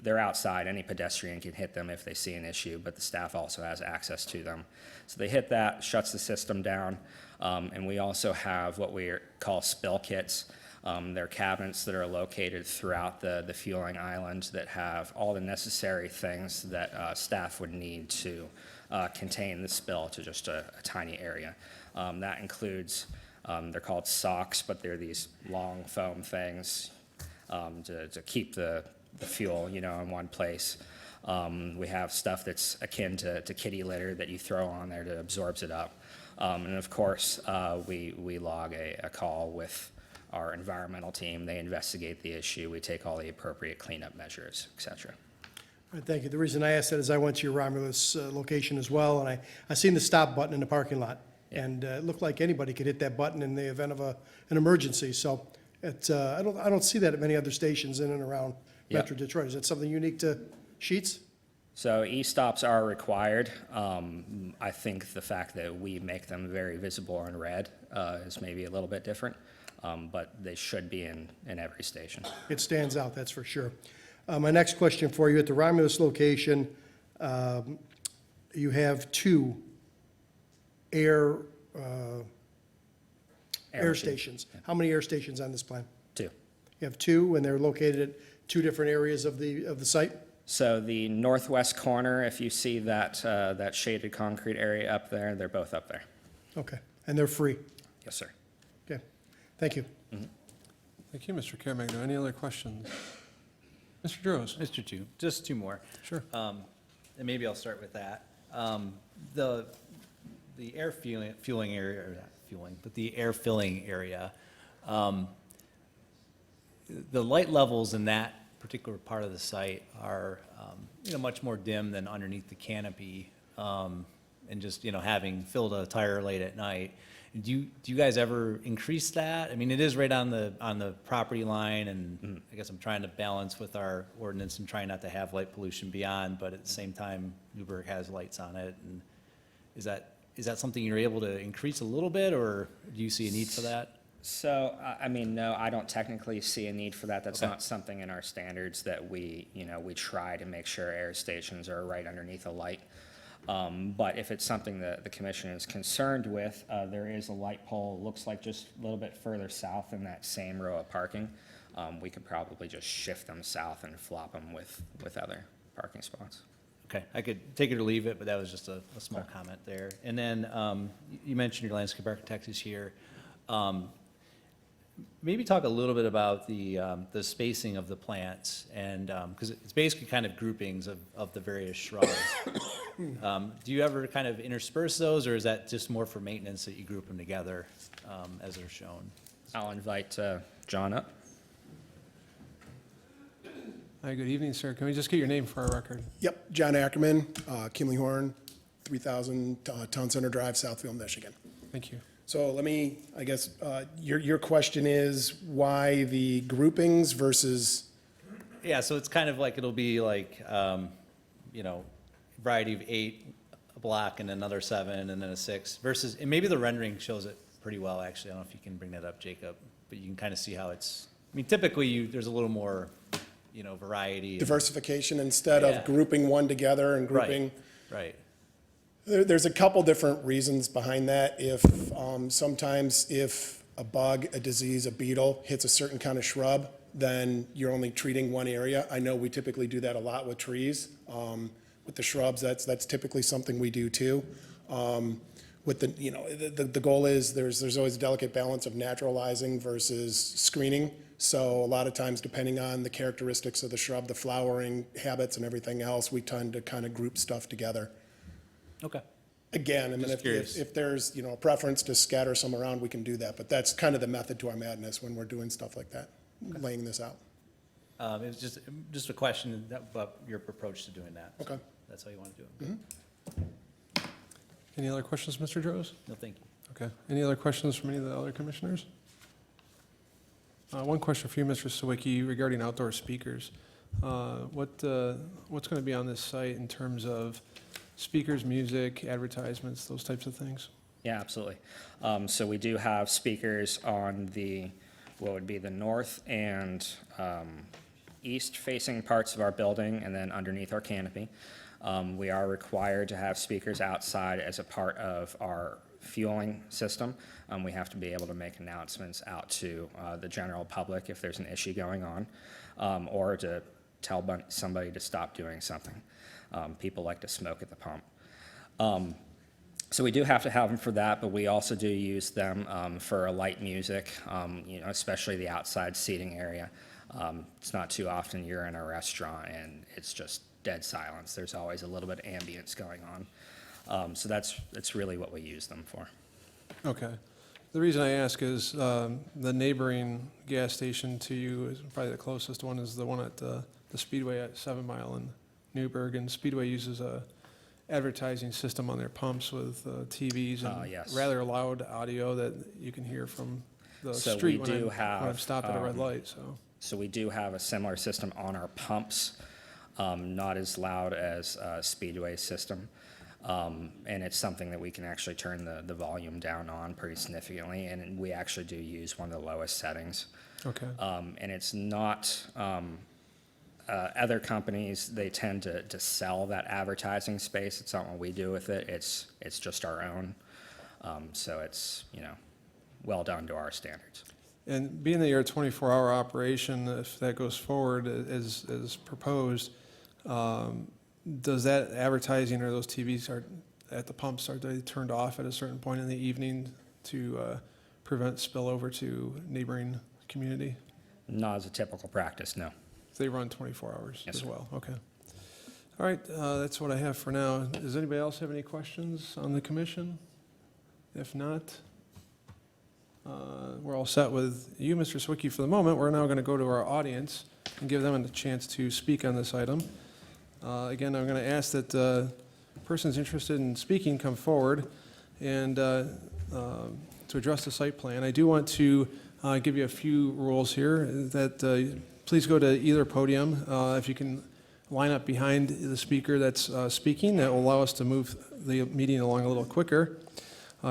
They're outside, any pedestrian can hit them if they see an issue, but the staff also has access to them. So they hit that, shuts the system down, and we also have what we call spill kits. They're cabinets that are located throughout the fueling island that have all the necessary things that staff would need to contain the spill to just a tiny area. That includes, they're called socks, but they're these long foam things to keep the fuel, in one place. We have stuff that's akin to kitty litter that you throw on there that absorbs it up. And of course, we log a call with our environmental team. They investigate the issue. We take all the appropriate cleanup measures, et cetera. All right, thank you. The reason I asked that is I went to your Romulus location as well, and I seen the stop button in the parking lot. And it looked like anybody could hit that button in the event of an emergency. So it's, I don't see that at many other stations in and around Metro Detroit. Is that something unique to Sheetz? So e-stops are required. I think the fact that we make them very visible in red is maybe a little bit different, but they should be in every station. It stands out, that's for sure. My next question for you, at the Romulus location, you have two air stations. How many air stations on this plan? 2. You have two, and they're located at two different areas of the site? So the northwest corner, if you see that shaded concrete area up there, they're both up there. Okay, and they're free? Yes, sir. Okay, thank you. Thank you, Mr. Caremagno. Any other questions? Mr. Droz? Mr. Chu, just two more. Sure. And maybe I'll start with that. The air fueling area, or not fueling, but the air filling area, the light levels in that particular part of the site are, much more dim than underneath the canopy, and just, having filled a tire late at night. Do you guys ever increase that? I mean, it is right on the property line, and I guess I'm trying to balance with our ordinance and trying not to have light pollution beyond, but at the same time, Newburgh has lights on it. And is that something you're able to increase a little bit, or do you see a need for that? So, no, I don't technically see a need for that. That's Okay. not something in our standards that we try to make sure air stations are right underneath a light. But if it's something that the commission is concerned with, there is a light pole, looks like just a little bit further south in that same row of parking. We could probably just shift them south and flop them with other parking spots. Okay, I could take it or leave it, but that was just a small comment there. And then you mentioned your landscape architect is here. Maybe talk a little bit about the spacing of the plants, and because it's basically kind of groupings of the various shrubs. Do you ever kind of intersperse those, or is that just more for maintenance that you group them together as they're shown? I'll invite John up. Hi, good evening, sir. Can we just get your name for our record? Yep, John Ackerman, Kimley Horn, 3000 Town Center Drive, Southfield, Michigan. Thank you. So let me, I guess, your question is why the groupings versus, Yeah, so it's kind of like, it'll be like, variety of 8, a block, and another 7, and then a 6, versus, and maybe the rendering shows it pretty well, actually. I don't know if you can bring that up, Jacob, but you can kind of see how it's, typically there's a little more, variety. diversification instead Yeah. of grouping one together and grouping. Right. There's a couple different reasons behind that. If, sometimes if a bug, a disease, a beetle hits a certain kind of shrub, then you're only treating one area. I know we typically do that a lot with trees. with the shrubs, that's typically something we do too. With the, you know, the goal is there's always a delicate balance of naturalizing versus screening. So a lot of times, depending on the characteristics of the shrub, the flowering habits and everything else, we tend to kind of group stuff together. Okay. Again, I mean, Just curious. if there's, you know, a preference to scatter some around, we can do that. But that's kind of the method to our madness when we're doing stuff like that, laying this out. It was just a question about your approach to doing that. Okay. That's how you want to do it. Any other questions, Mr. Droz? No, thank you. Okay. Any other questions from any of the other commissioners? One question for you, Mr. Sawicki, regarding outdoor speakers. What's going to be on this site in terms of speakers, music, advertisements, those types of things? Yeah, absolutely. So we do have speakers on what would be the north and east-facing parts of our building, and then underneath our canopy. We are required to have speakers outside as a part of our fueling system. We have to be able to make announcements out to the general public if there's an issue going on, or to tell somebody to stop doing something. People like to smoke at the pump. So we do have to have them for that, but we also do use them for light music, you know, especially the outside seating area. It's not too often you're in a restaurant and it's just dead silence. There's always a little bit of ambience going on. So that's really what we use them for. Okay. The reason I ask is the neighboring gas station to you is probably the closest one is the one at the Speedway at 7 Mile in Newburgh. And Speedway uses a advertising system on their pumps with TVs and Yes. rather loud audio that you can hear from the So street we when do I'm stopped at a red have, light, so. So we do have a similar system on our pumps, not as loud as Speedway's system. And it's something that we can actually turn the volume down on pretty significantly, and we actually do use one of the lowest settings. Okay. And it's not, other companies, they tend to sell that advertising space. It's not what we do with it. It's just our own. So it's, you know, well done to our standards. And being that you're a 24-hour operation, if that goes forward as proposed, does that advertising or those TVs at the pumps, are they turned off at a certain point in the evening to prevent spillover to neighboring community? Not as a typical practice, no. They run 24 hours Yes, as sir. well? Okay. All right, that's what I have for now. Does anybody else have any questions on the commission? If not, we're all set with you, Mr. Sawicki, for the moment. We're now going to go to our audience and give them a chance to speak on this item. Again, I'm going to ask that persons interested in speaking come forward and to address the site plan. I do want to give you a few rules here that please go to either podium. If you can line up behind the speaker that's speaking, that will allow us to move the meeting along a little quicker.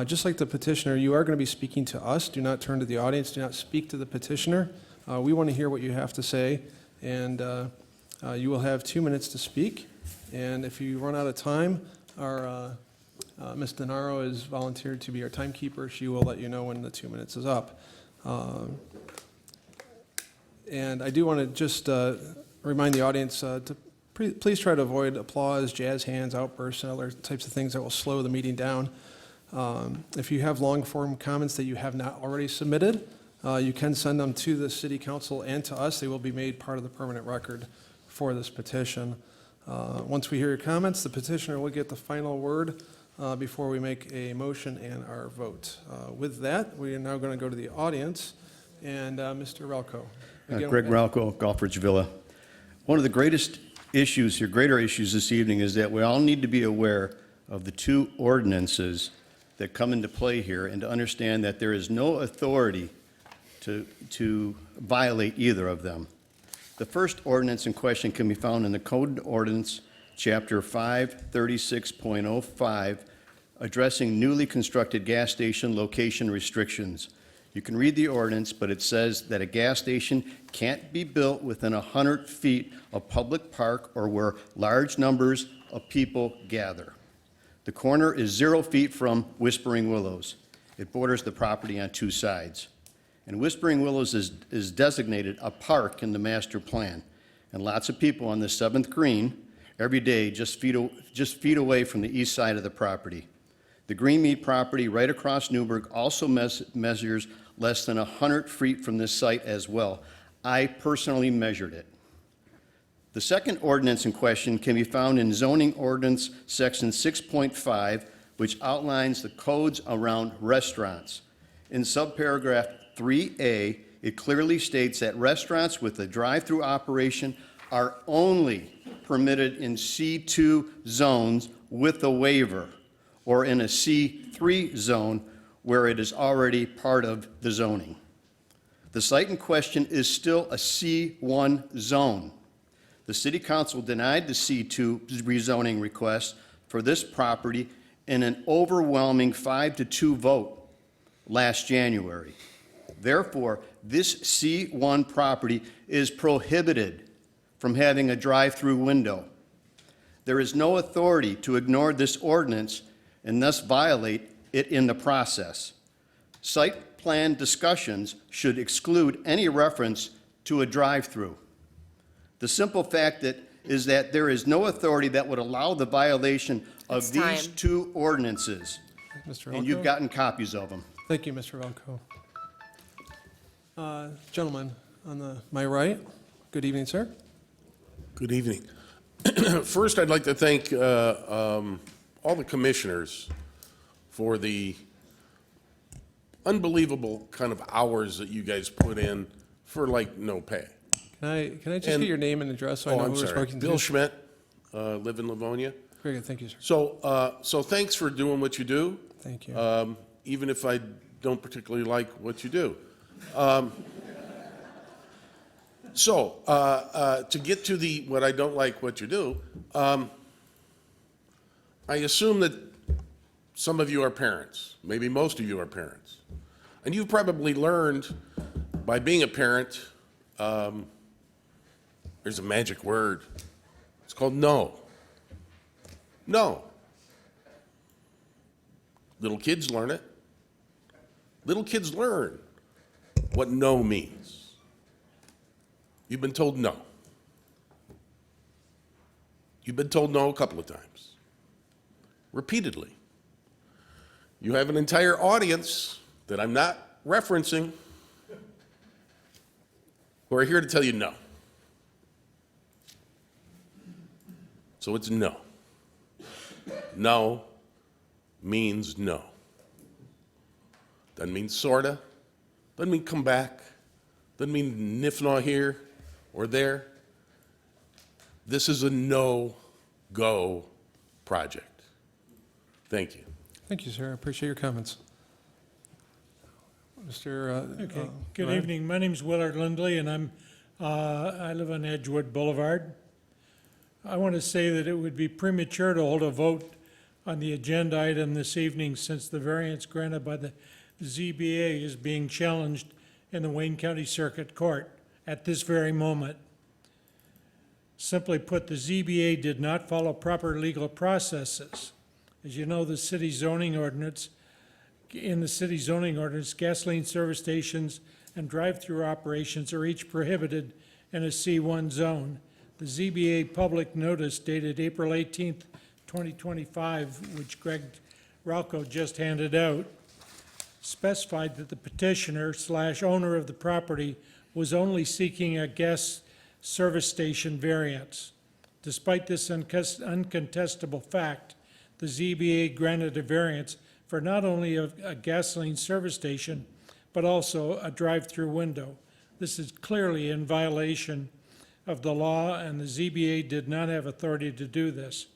Just like the petitioner, you are going to be speaking to us. Do not turn to the audience. Do not speak to the petitioner. We want to hear what you have to say, and you will have 2 minutes to speak. And if you run out of time, our Ms. Denaro is volunteered to be our timekeeper. She will let you know when the 2 minutes is up. And I do want to just remind the audience to please try to avoid applause, jazz hands, outbursts, and other types of things that will slow the meeting down. If you have long-form comments that you have not already submitted, you can send them to the city council and to us. They will be made part of the permanent record for this petition. Once we hear your comments, the petitioner will get the final word before we make a motion and our vote. With that, we are now going to go to the audience, and Mr. Relko. Again, Greg Ralco, Golfridge Villa. One of the greatest issues here, greater issues this evening, is that we all need to be aware of the two ordinances that come into play here and to understand that there is no authority to violate either of them. The first ordinance in question can be found in the Code Ordinance, Chapter 536.05, addressing newly constructed gas station location restrictions. You can read the ordinance, but it says that a gas station can't be built within 100 feet of public park or where large numbers of people gather. The corner is 0 feet from Whispering Willows. It borders the property on two sides. And Whispering Willows is designated a park in the master plan. And lots of people on the 7th green every day, just feet away from the east side of the property. The Green Meat property right across Newburgh also measures less than 100 feet from this site as well. I personally measured it. The second ordinance in question can be found in zoning ordinance section 6.5, which outlines the codes around restaurants. In subparagraph 3A, it clearly states that restaurants with a drive-through operation are only permitted in C2 zones with a waiver, or in a C3 zone where it is already part of the zoning. The site in question is still a C1 zone. The City Council denied the C2 rezoning request for this property in an overwhelming 5-2 vote last January. Therefore, this C1 property is prohibited from having a drive-through window. There is no authority to ignore this ordinance and thus violate it in the process. Site plan discussions should exclude any reference to a drive-through. The simple fact is that there is no authority that would allow the violation of It's these time. two ordinances, Mr. and you've Velko? gotten copies of them. Thank you, Mr. Velko. Gentleman on my right, good evening, sir. Good evening. First, I'd like to thank all the commissioners for the unbelievable kind of hours that you guys put in for like no pay. Can I just And- get your name and address so I know I'm who we're sorry. speaking to? Bill Schmidt, live in Livonia. Very good, thank you, sir. So thanks for doing what you do, Thank you. even if I don't particularly like what you do. To get to what I don't like what you do, I assume that some of you are parents, maybe most of you are parents. And you've probably learned by being a parent, there's a magic word. It's called no. No. Little kids learn it. Little kids learn what no means. You've been told no. You've been told no a couple of times, repeatedly. You have an entire audience that I'm not referencing who are here to tell you no. So it's no. No means no. Doesn't mean sorta. Doesn't mean come back. Doesn't mean nifnaw here or there. This is a no-go project. Thank you. Thank you, sir, I appreciate your comments. Mr. Okay, good Ryan? evening. My name's Willard Lindley, and I live on Edgewood Boulevard. I want to say that it would be premature to hold a vote on the agenda item this evening since the variance granted by the ZBA is being challenged in the Wayne County Circuit Court at this very moment. Simply put, the ZBA did not follow proper legal processes. As you know, in the city zoning ordinance, gasoline service stations and drive-through operations are each prohibited in a C1 zone. The ZBA public notice dated April 18th, 2025, which Greg Ralco just handed out, specified that the petitioner/owner of the property was only seeking a gas service station variance. Despite this uncontestable fact, the ZBA granted a variance for not only a gasoline service station, but also a drive-through window. This is clearly in violation of the law, and the ZBA did not have authority to do this.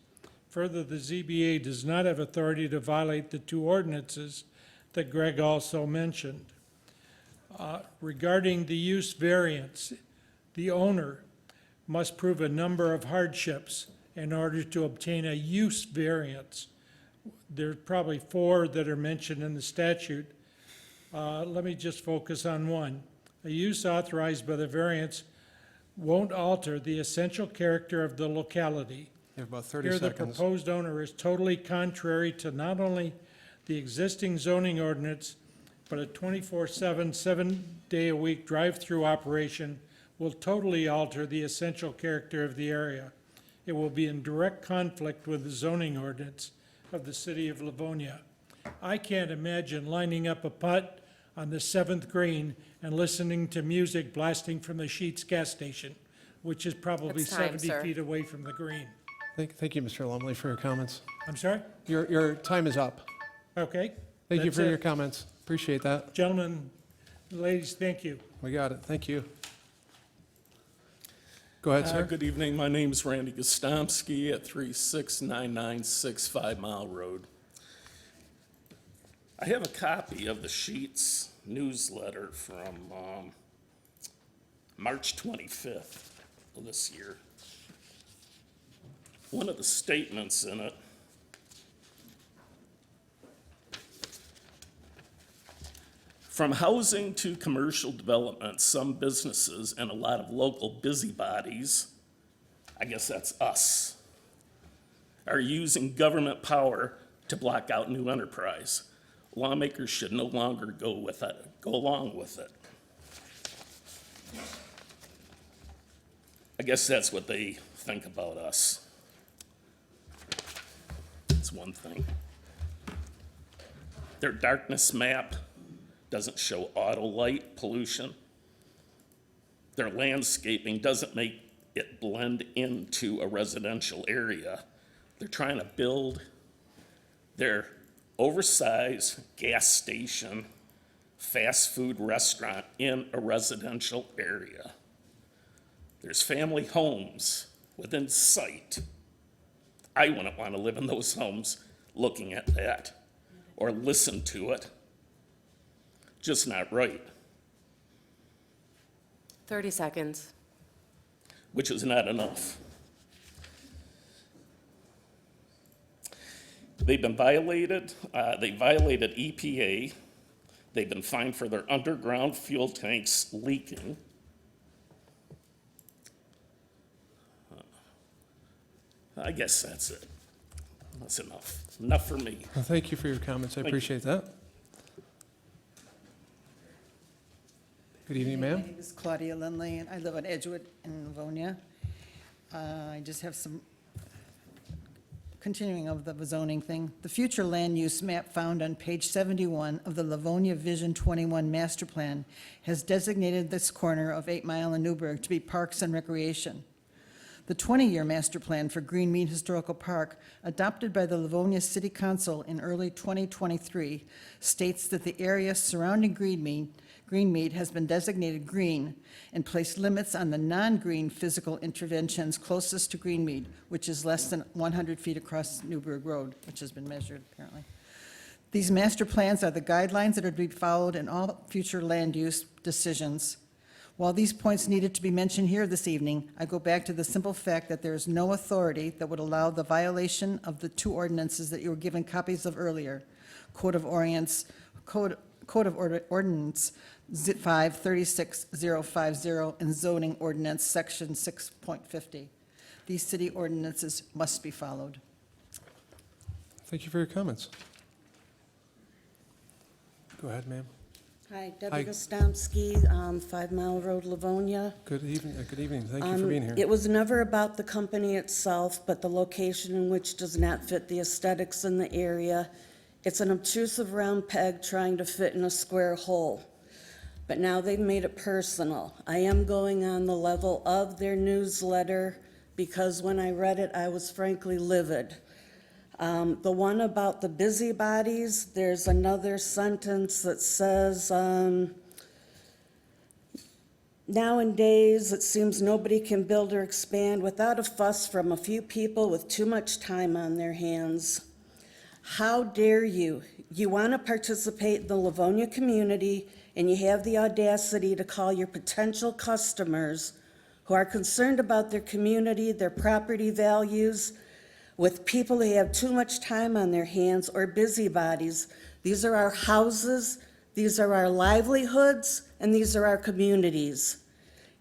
Further, the ZBA does not have authority to violate the two ordinances that Greg also mentioned. Regarding the use variance, the owner must prove a number of hardships in order to obtain a use variance. There's probably 4 that are mentioned in the statute. Let me just focus on one. A use authorized by the variance won't alter the essential character of the locality. You have about 30 Here, the seconds. proposed owner is totally contrary to not only the existing zoning ordinance, but a 24/7, 7-day-a-week drive-through operation will totally alter the essential character of the area. it will be in direct conflict with the zoning ordinance of the city of Livonia. I can't imagine lining up a putt on the 7th green and listening to music blasting from the Sheetz gas station, which is probably That's time, 70 sir. feet away from the green. Thank you, Mr. Lumley, for your comments. I'm sorry? Your time is up. Okay. Thank you That's for it. your comments. Appreciate that. Gentlemen, ladies, thank you. We got it. Thank you. Go ahead, sir. Good evening. My name is Randy Gostomsky at 369965 5 Mile Road. I have a copy of the Sheetz newsletter from March 25th of this year. One of the statements in it from housing to commercial development, some businesses and a lot of local busybodies, I guess that's us, are using government power to block out new enterprise. Lawmakers should no longer go along with it. I guess that's what they think about us. That's one thing. Their darkness map doesn't show auto light pollution. Their landscaping doesn't make it blend into a residential area. They're trying to build their oversized gas station, fast food restaurant in a residential area. There's family homes within sight. I wouldn't want to live in those homes looking at that or listen to it. Just not right, 30 seconds. which is not enough. They've been violated. They violated EPA. They've been fined for their underground fuel tanks leaking. I guess that's it. That's enough. Enough for me. Well, thank you for your comments. I you. appreciate that. Good evening, My ma'am. name is Claudia Lindley, and I live on Edgewood in Livonia. I just have some continuing of the zoning thing. The future land use map found on page 71 of the Livonia Vision 21 Master Plan has designated this corner of 8 Mile and Newburgh to be parks and recreation. The 20-year master plan for Greenmead Historical Park, adopted by the Livonia City Council in early 2023, states that the area surrounding Greenmead has been designated green and placed limits on the non-green physical interventions closest to Greenmead, which is less than 100 feet across Newburgh Road, which has been measured apparently. These master plans are the guidelines that are to be followed in all future land use decisions. While these points needed to be mentioned here this evening, I go back to the simple fact that there is no authority that would allow the violation of the two ordinances that you were given copies of earlier, Code of Ordinance 536050 and Zoning Ordinance Section 6.50. These city ordinances must be followed. Thank you for your comments. Go ahead, ma'am. Hi, Hi. Debbie Gostomsky, 5 Mile Road, Livonia. Good evening. Good evening. Thank you for being here. It was never about the company itself, but the location in which does not fit the aesthetics in the area. It's an obtrusive round peg trying to fit in a square hole. But now they've made it personal. I am going on the level of their newsletter because when I read it, I was frankly livid. The one about the busybodies, there's another sentence that says, nowadays, it seems nobody can build or expand without a fuss from a few people with too much time on their hands. How dare you? You want to participate in the Livonia community, and you have the audacity to call your potential customers who are concerned about their community, their property values, with people who have too much time on their hands or busybodies. These are our houses, these are our livelihoods, and these are our communities.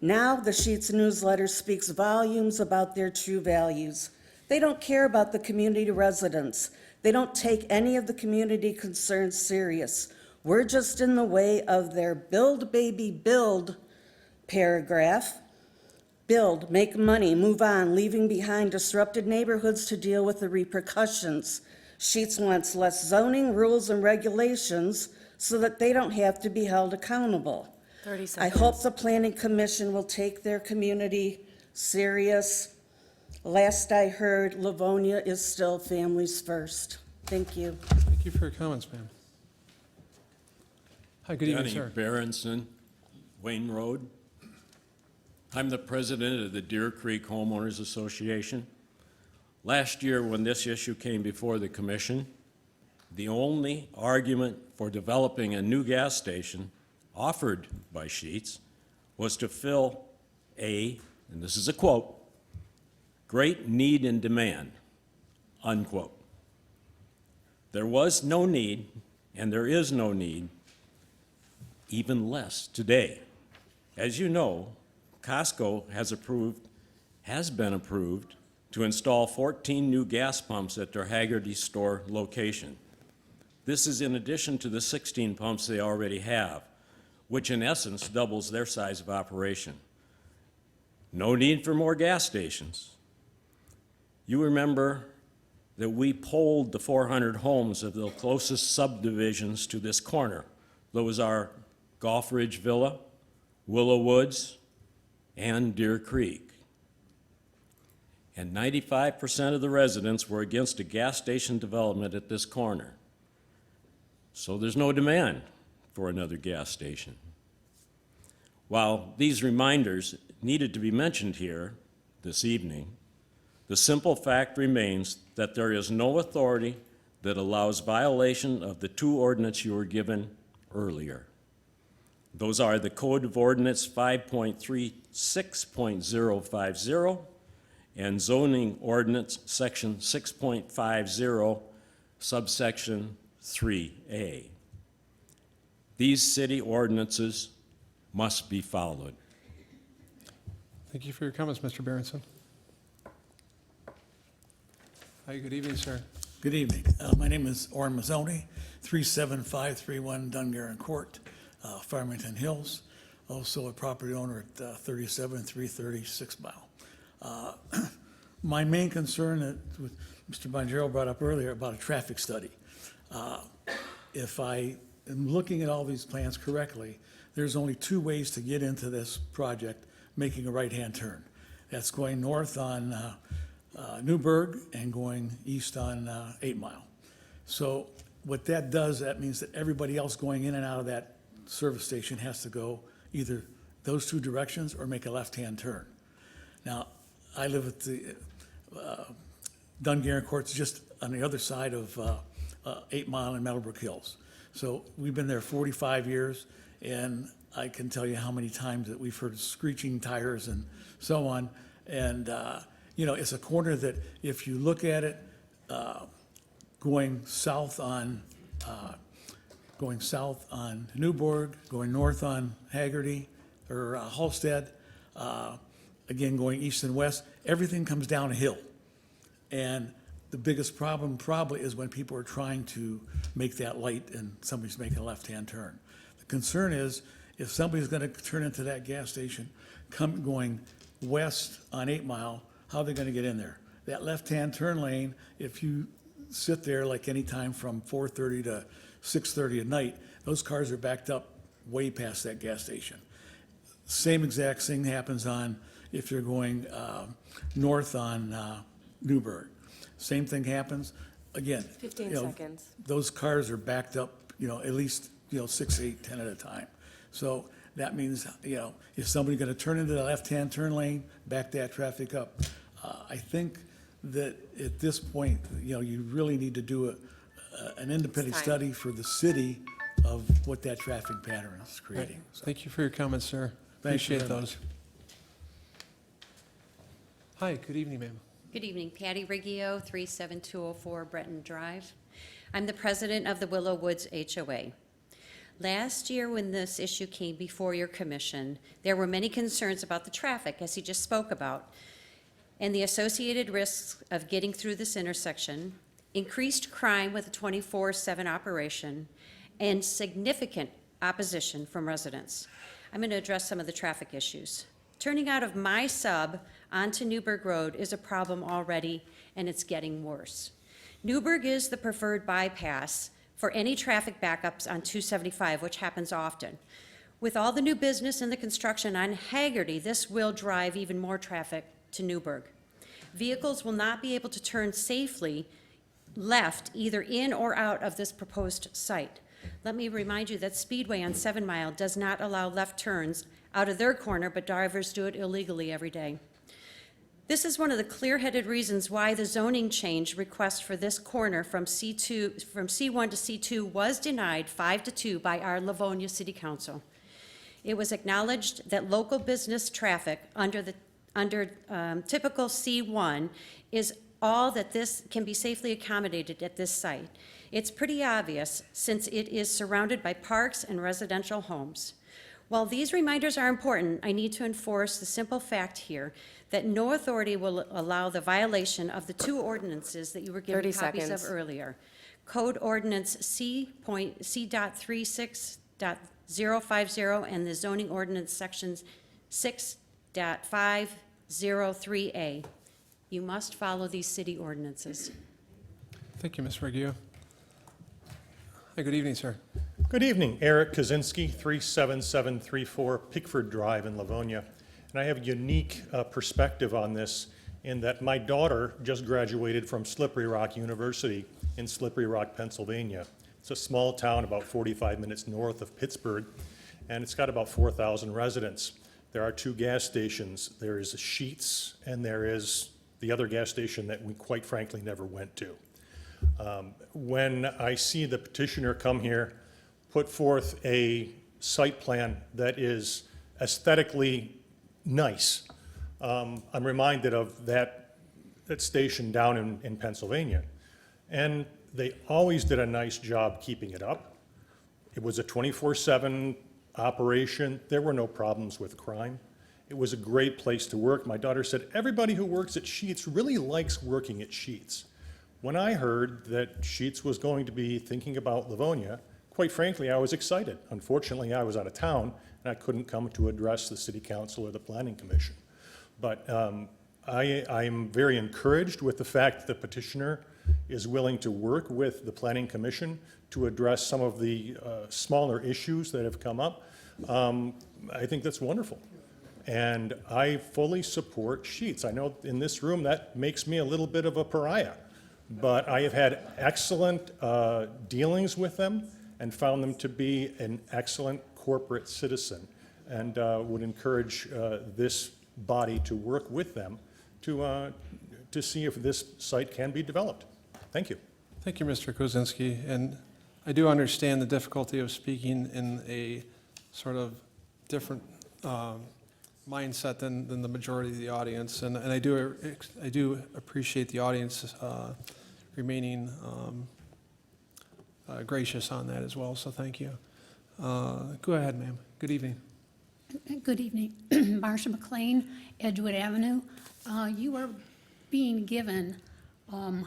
Now the Sheetz newsletter speaks volumes about their true values. They don't care about the community residents. They don't take any of the community concerns serious. We're just in the way of their build, baby, build paragraph. build, make money, move on, leaving behind disrupted neighborhoods to deal with the repercussions. Sheets wants less zoning, rules, and regulations so that they don't have to be held accountable. 30 I seconds. hope the Planning Commission will take their community serious. Last I heard, Livonia is still families first. Thank you. Thank you for your comments, ma'am. Hi, good evening, Danny sir. Berenson, Wayne Road. I'm the president of the Deer Creek Homeowners Association. Last year, when this issue came before the commission, the only argument for developing a new gas station offered by Sheets was to fill a, and this is a quote, great need and demand, unquote. There was no need, and there is no need, even less today. As you know, Costco has been approved to install 14 new gas pumps at their Haggerty store location. This is in addition to the 16 pumps they already have, which in essence doubles their size of operation. No need for more gas stations. You remember that we polled the 400 homes of the closest subdivisions to this corner. Those are Golf Ridge Villa, Willow Woods, and Deer Creek. And 95% of the residents were against a gas station development at this corner. So there's no demand for another gas station. While these reminders needed to be mentioned here this evening, the simple fact remains that there is no authority that allows violation of the two ordinances you were given earlier. Those are the Code of Ordinance 5.36.050 and Zoning Ordinance Section 6.50, subsection 3A. These city ordinances must be followed. Thank you for your comments, Mr. Berenson. Hi, good evening, sir. Good evening. My name is Orrin Mazzoni, 37531 Dungarron Court, Farmington Hills. Also a property owner at 37336 Mile. My main concern that Mr. Bonjero brought up earlier about a traffic study. If I am looking at all these plans correctly, there's only two ways to get into this project, making a right-hand turn. That's going north on Newburgh and going east on 8 Mile. So what that does, that means that everybody else going in and out of that service station has to go either those two directions or make a left-hand turn. Now, I live at the Dungarron Court's just on the other side of 8 Mile and Meadowbrook Hills. So we've been there 45 years, and I can tell you how many times that we've heard screeching tires and so on. And, you know, it's a corner that if you look at it, going south on Newburgh, going north on Haggerty or Halstead, again, going east and west, everything comes down a hill. And the biggest problem probably is when people are trying to make that light and somebody's making a left-hand turn. The concern is if somebody's going to turn into that gas station, going west on 8 Mile, how are they going to get in there? That left-hand turn lane, if you sit there like any time from 4:30 to 6:30 at night, those cars are backed up way past that gas station. Same exact thing happens if you're going north on Newburgh. Same thing happens. Again, 15 seconds. those cars are backed up, at least, 6, 8, 10 at a time. So that means, if somebody's going to turn into the left-hand turn lane, back that traffic up. I think that at this point, you really need to do an independent It's time. study for the city of what that traffic pattern is creating. So, Thank you for your comments, sir. Thank you Appreciate very those. Hi, good evening, ma'am. Good evening, Patty Riggio, 37204 Breton Drive. I'm the president of the Willow Woods HOA. Last year, when this issue came before your commission, there were many concerns about the traffic, as he just spoke about, and the associated risks of getting through this intersection, increased crime with a 24/7 operation, and significant opposition from residents. I'm going to address some of the traffic issues. Turning out of my sub onto Newburgh Road is a problem already, and it's getting worse. Newburgh is the preferred bypass for any traffic backups on 275, which happens often. With all the new business and the construction on Haggerty, this will drive even more traffic to Newburgh. Vehicles will not be able to turn safely left either in or out of this proposed site. Let me remind you that Speedway on 7 Mile does not allow left turns out of their corner, but drivers do it illegally every day. This is one of the clear-headed reasons why the zoning change request for this corner from C1 to C2 was denied 5-2 by our Livonia City Council. It was acknowledged that local business traffic under typical C1 is all that this can be safely accommodated at this site. It's pretty obvious since it is surrounded by parks and residential homes. While these reminders are important, I need to enforce the simple fact here that no authority will allow the violation of the 2 ordinances that you were given 30 copies of seconds. earlier. Code Ordinance C.36.050 and the zoning ordinance sections 6.503A. You must follow these city ordinances. Thank you, Ms. Reggio. Hi, good evening, sir. Good evening, Eric Kaczynski, 37734 Pickford Drive in Livonia. And I have a unique perspective on this in that my daughter just graduated from Slippery Rock University in Slippery Rock, Pennsylvania. It's a small town about 45 minutes north of Pittsburgh, and it's got about 4,000 residents. There are 2 gas stations. There is Sheetz, and there is the other gas station that we quite frankly never went to. When I see the petitioner come here, put forth a site plan that is aesthetically nice, I'm reminded of that station down in Pennsylvania. And they always did a nice job keeping it up. It was a 24/7 operation. There were no problems with crime. It was a great place to work. My daughter said, everybody who works at Sheetz really likes working at Sheetz. When I heard that Sheetz was going to be thinking about Livonia, quite frankly, I was excited. Unfortunately, I was out of town, and I couldn't come to address the city council or the planning commission. But I am very encouraged with the fact that the petitioner is willing to work with the planning commission to address some of the smaller issues that have come up. I think that's wonderful. And I fully support Sheetz. I know in this room that makes me a little bit of a pariah, but I have had excellent dealings with them and found them to be an excellent corporate citizen, and would encourage this body to work with them to see if this site can be developed. Thank you. Thank you, Mr. Kozinski. And I do understand the difficulty of speaking in a sort of different mindset than the majority of the audience. And I do appreciate the audience remaining gracious on that as well, so thank you. Go ahead, ma'am. Good evening. Good evening. Marsha McLean, Edgewood Avenue. You are being given a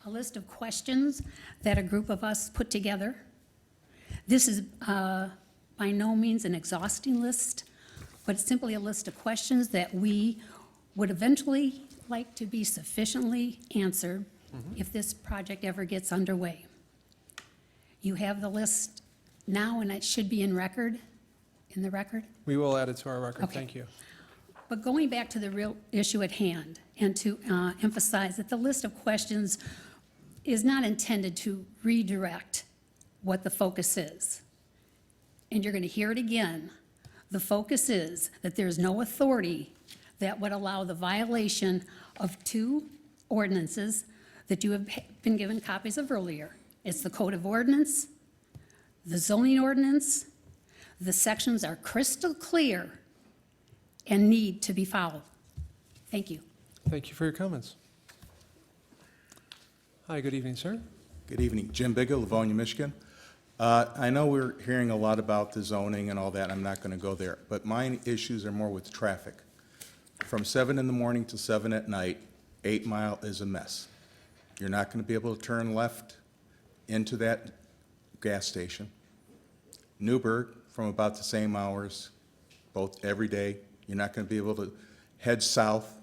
list of questions that a group of us put together. This is by no means an exhausting list, but it's simply a list of questions that we would eventually like to be sufficiently answered if this project ever gets underway. You have the list now, and it should be in the record. We will add it to our record. Okay. Thank you. But going back to the real issue at hand, and to emphasize that the list of questions is not intended to redirect what the focus is. And you're going to hear it again. The focus is that there's no authority that would allow the violation of 2 ordinances that you have been given copies of earlier. It's the Code of Ordinance, the zoning ordinance. The sections are crystal clear and need to be followed. Thank you. Thank you for your comments. Hi, good evening, sir. Good evening. Jim Bigga, Livonia, Michigan. I know we're hearing a lot about the zoning and all that. I'm not going to go there. But my issues are more with traffic. From 7 in the morning to 7 at night, 8 Mile is a mess. You're not going to be able to turn left into that gas station. Newburgh, from about the same hours, both every day, You're not going to be able to head south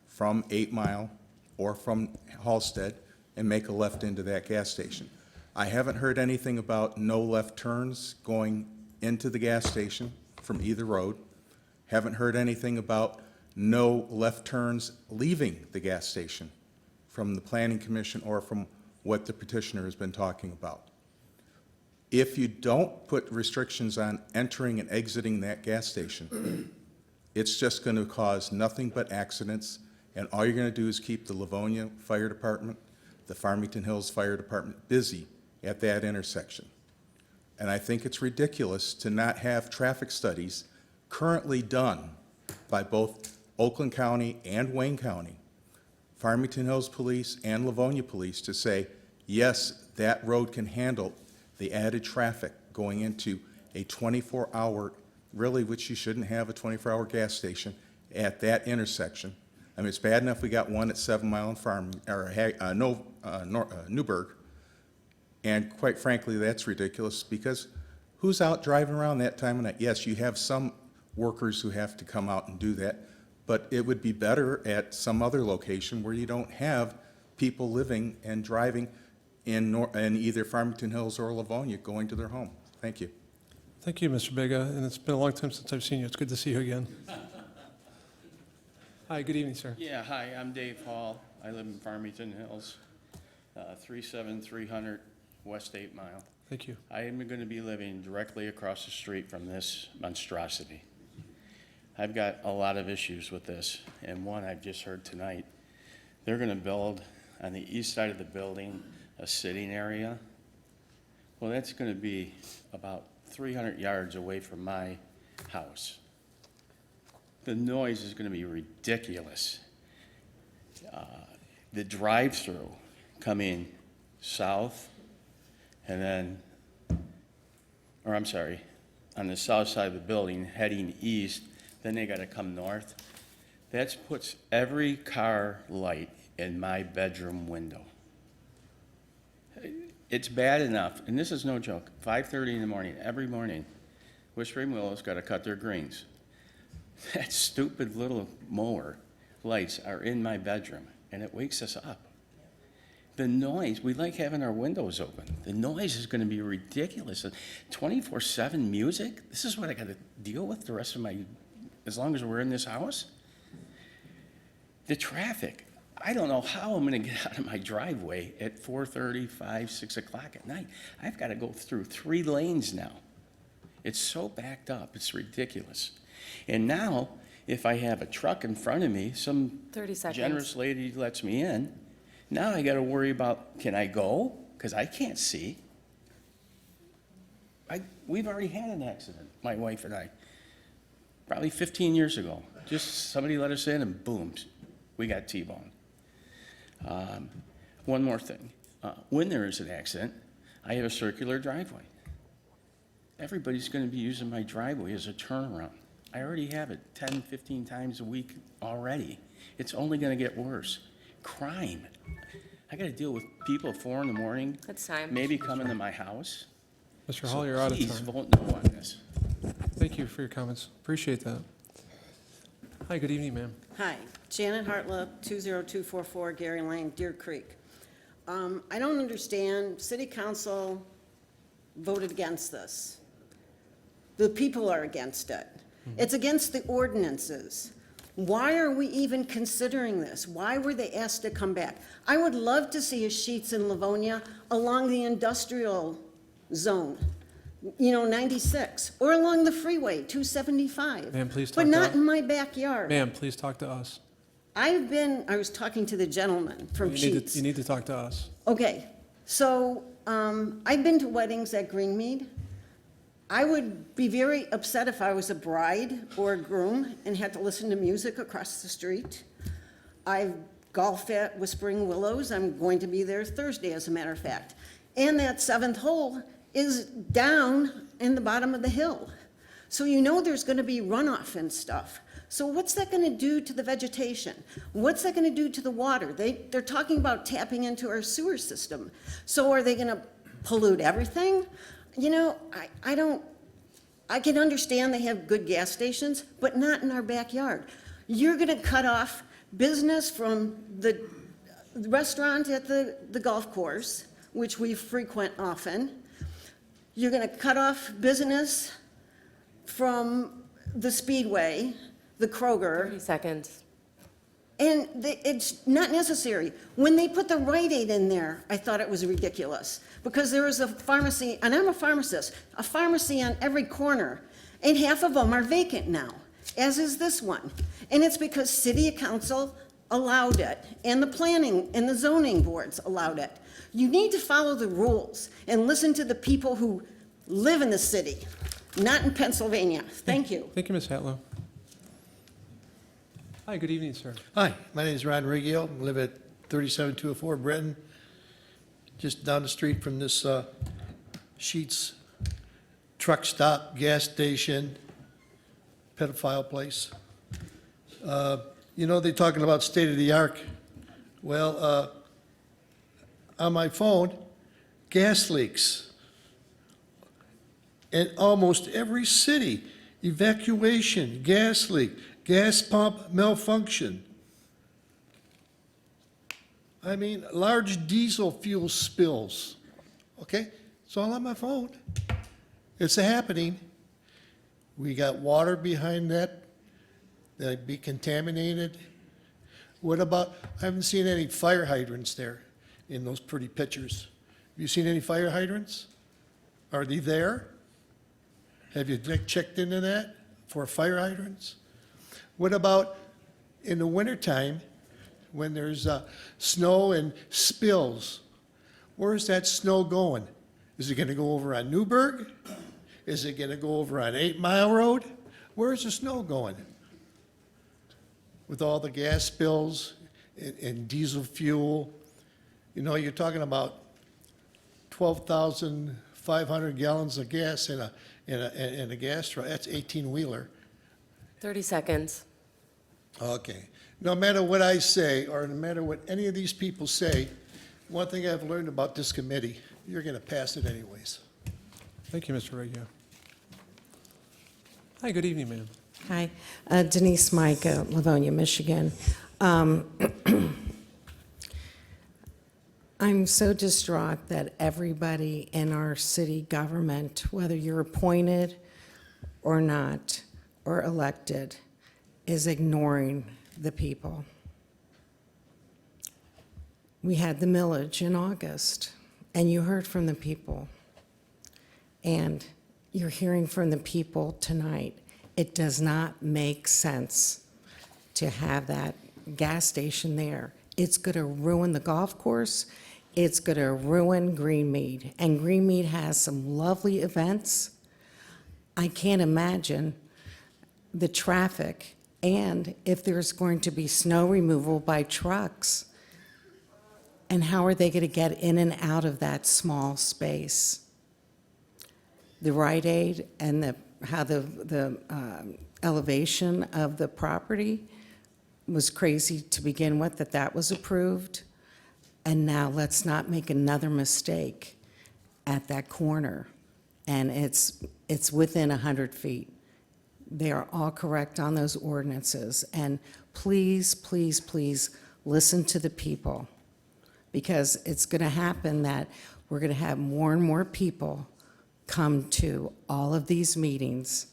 from 8 Mile or from Halsted and make a left into that gas station. I haven't heard anything about no left turns going into the gas station from either road. Haven't heard anything about no left turns leaving the gas station from the Planning Commission or from what the petitioner has been talking about. If you don't put restrictions on entering and exiting that gas station, it's just going to cause nothing but accidents, and all you're going to do is keep the Livonia Fire Department, the Farmington Hills Fire Department busy at that intersection. And I think it's ridiculous to not have traffic studies currently done by both Oakland County and Wayne County, Farmington Hills Police and Livonia Police, to say, yes, that road can handle the added traffic going into a 24-hour, really, which you shouldn't have a 24-hour gas station at that intersection. I mean, it's bad enough we got one at 7 Mile and Newburgh, and quite frankly, that's ridiculous, because who's out driving around that time of night? Yes, you have some workers who have to come out and do that, but it would be better at some other location where you don't have people living and driving in either Farmington Hills or Livonia going to their home. Thank you. Thank you, Mr. Biga, and it's been a long time since I've seen you. It's good to see you again. Hi, good evening, sir. Yeah, hi, I'm Dave Hall. I live in Farmington Hills, 37300 West 8 Mile. Thank you. I am going to be living directly across the street from this monstrosity. I've got a lot of issues with this, and one I've just heard tonight. They're going to build on the east side of the building a sitting area. Well, that's going to be about 300 yards away from my house. The noise is going to be ridiculous. The drive-through coming south and then, or I'm sorry, on the south side of the building heading east, then they got to come north. That puts every car light in my bedroom window. It's bad enough, and this is no joke, 5:30 in the morning, every morning, Whispering Willow's got to cut their greens. That stupid little mower lights are in my bedroom, and it wakes us up. The noise, we like having our windows open. The noise is going to be ridiculous. 24/7 music, this is what I got to deal with the rest of my, as long as we're in this house? The traffic. I don't know how I'm going to get out of my driveway at 4:30, 5, 6 o'clock at night. I've got to go through 3 lanes now. It's so backed up, it's ridiculous. And now, if I have a truck in front of me, some 30 seconds. generous lady lets me in, now I got to worry about, can I go? Because I can't see. We've already had an accident, my wife and I, probably 15 years ago. Just somebody let us in and boom, we got T-boned. One more thing. When there is an accident, I have a circular driveway. Everybody's going to be using my driveway as a turnaround. I already have it 10, 15 times a week already. It's only going to get worse. Crime. I got to deal with people at 4 in the morning. That's time. Maybe coming to my house. Mr. Hall, you're out of Please time. vote no on this. Thank you for your comments. Appreciate that. Hi, good evening, ma'am. Hi, Janet Hartlip, 20244 Gary Lane, Deer Creek. I don't understand, City Council voted against this. The people are against it. It's against the ordinances. Why are we even considering this? Why were they asked to come back? I would love to see a Sheetz in Livonia along the industrial zone, 96, or along the freeway, 275. Ma'am, please but talk not to- in my backyard. Ma'am, please talk to us. I was talking to the gentleman from Sheetz. You need to talk to us. Okay, so I've been to weddings at Greenmead. I would be very upset if I was a bride or a groom and had to listen to music across the street. I golf at Whispering Willows. I'm going to be there Thursday, as a matter of fact. And that 7th hole is down in the bottom of the hill. So there's going to be runoff and stuff. So what's that going to do to the vegetation? What's that going to do to the water? They're talking about tapping into our sewer system. So are they going to pollute everything? I can understand they have good gas stations, but not in our backyard. You're gonna cut off business from the restaurant at the golf course, which we frequent often. You're gonna cut off business from the Speedway, the Kroger. 30 seconds. And it's not necessary. When they put the Rite Aid in there, I thought it was ridiculous, because there is a pharmacy, and I'm a pharmacist, a pharmacy on every corner, and half of them are vacant now, as is this one. And it's because city council allowed it, and the planning and the zoning boards allowed it. You need to follow the rules and listen to the people who live in the city, not in Pennsylvania. Thank you. Thank you, Ms. Hatlow. Hi, good evening, sir. Hi, my name is Ron Riggio. I live at 37204 Brenton, just down the street from this Sheets truck stop, gas station, pedophile place. You know, they're talking about state of the art. Well, on my phone, gas leaks. In almost every city, evacuation, gas leak, gas pump malfunction. I mean, large diesel fuel spills. Okay, it's all on my phone. It's happening. We got water behind that be contaminated. What about, I haven't seen any fire hydrants there in those pretty pictures. Have you seen any fire hydrants? Are they there? Have you checked into that for fire hydrants? What about in the wintertime when there's snow and spills? Where is that snow going? Is it going to go over on Newburgh? Is it going to go over on 8 Mile Road? Where's the snow going? With all the gas spills and diesel fuel, you know, you're talking about 12,500 gallons of gas in a gas truck. That's 18-wheeler. 30 seconds. Okay. No matter what I say, or no matter what any of these people say, one thing I've learned about this committee, you're going to pass it anyways. Thank you, Mr. Reggio. Hi, good evening, ma'am. Hi, Denise Micah, Livonia, Michigan. I'm so distraught that everybody in our city government, whether you're appointed or not, or elected, is ignoring the people. We had the millage in August, and you heard from the people. And you're hearing from the people tonight. It does not make sense to have that gas station there. It's going to ruin the golf course. It's going to ruin Greenmead. And Greenmead has some lovely events. I can't imagine the traffic and if there's going to be snow removal by trucks. And how are they going to get in and out of that small space? The Rite Aid and how the elevation of the property was crazy to begin with, that was approved. And now let's not make another mistake at that corner. And it's within 100 feet. They are all correct on those ordinances. And please, please, please listen to the people, because it's going to happen that we're going to have more and more people come to all of these meetings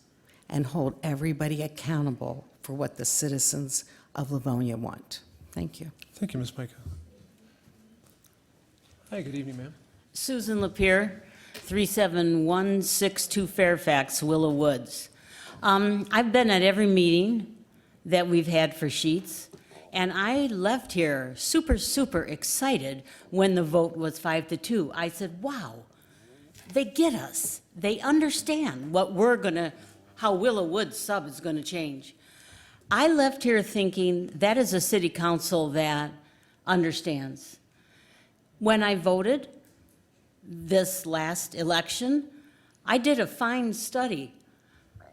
and hold everybody accountable for what the citizens of Livonia want. Thank you. Thank you, Ms. Micah. Hi, good evening, ma'am. Susan Lapierre, 37162 Fairfax, Willow Woods. I've been at every meeting that we've had for Sheets, and I left here super, super excited when the vote was 5-2. I said, wow, they get us. They understand what how Willow Woods sub is gonna change. I left here thinking that is a city council that understands. When I voted this last election, I did a fine study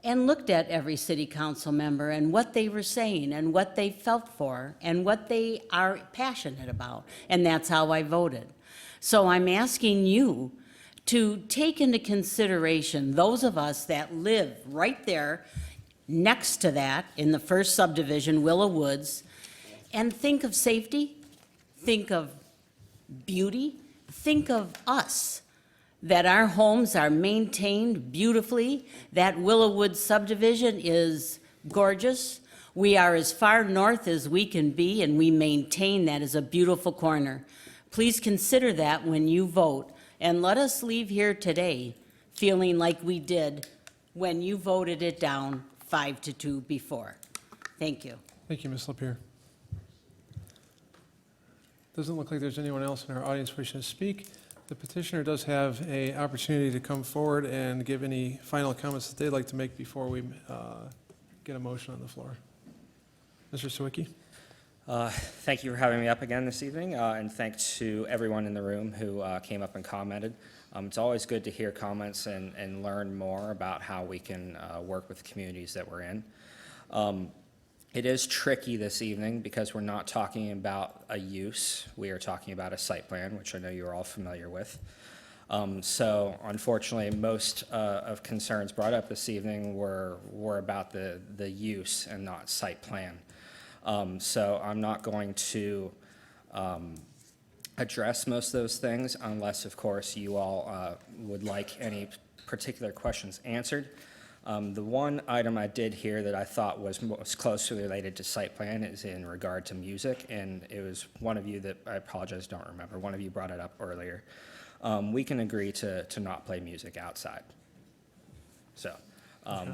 and looked at every city council member and what they were saying and what they felt for and what they are passionate about. And that's how I voted. So I'm asking you to take into consideration those of us that live right there next to that in the first subdivision, Willow Woods, and think of safety, think of beauty, think of us, that our homes are maintained beautifully. That Willow Woods subdivision is gorgeous. We are as far north as we can be, and we maintain that as a beautiful corner. Please consider that when you vote, and let us leave here today feeling like we did when you voted it down 5-2 before. Thank you. Thank you, Ms. Lapierre. Doesn't look like there's anyone else in our audience wishing to speak. The petitioner does have an opportunity to come forward and give any final comments that they'd like to make before we get a motion on the floor. Mr. Sawicki? Thank you for having me up again this evening, and thanks to everyone in the room who came up and commented. It's always good to hear comments and learn more about how we can work with the communities that we're in. It is tricky this evening because we're not talking about a use. We are talking about a site plan, which I know you're all familiar with. So unfortunately, most of concerns brought up this evening were about the use and not site plan. So I'm not going to address most of those things unless, of course, you all would like any particular questions answered. The one item I did hear that I thought was most closely related to site plan is in regard to music, and it was one of you that, I apologize, don't remember, one of you brought it up earlier. We can agree to not play music outside. So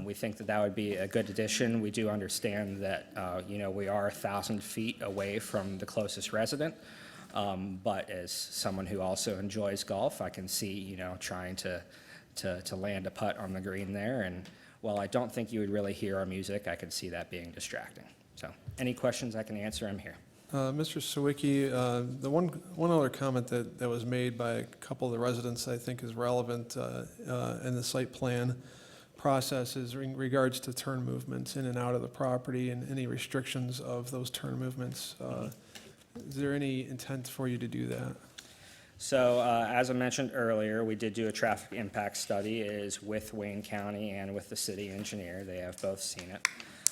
we think that that would be a good addition. We do understand that, we are 1,000 feet away from the closest resident, but as someone who also enjoys golf, I can see, trying to land a putt on the green there, and while I don't think you would really hear our music, I could see that being distracting. So any questions I can answer, I'm here. Mr. Sawicki, the one other comment that was made by a couple of the residents I think is relevant in the site plan process is in regards to turn movements in and out of the property and any restrictions of those turn movements. Is there any intent for you to do that? So as I mentioned earlier, we did do a traffic impact study. It is with Wayne County and with the city engineer. They have both seen it.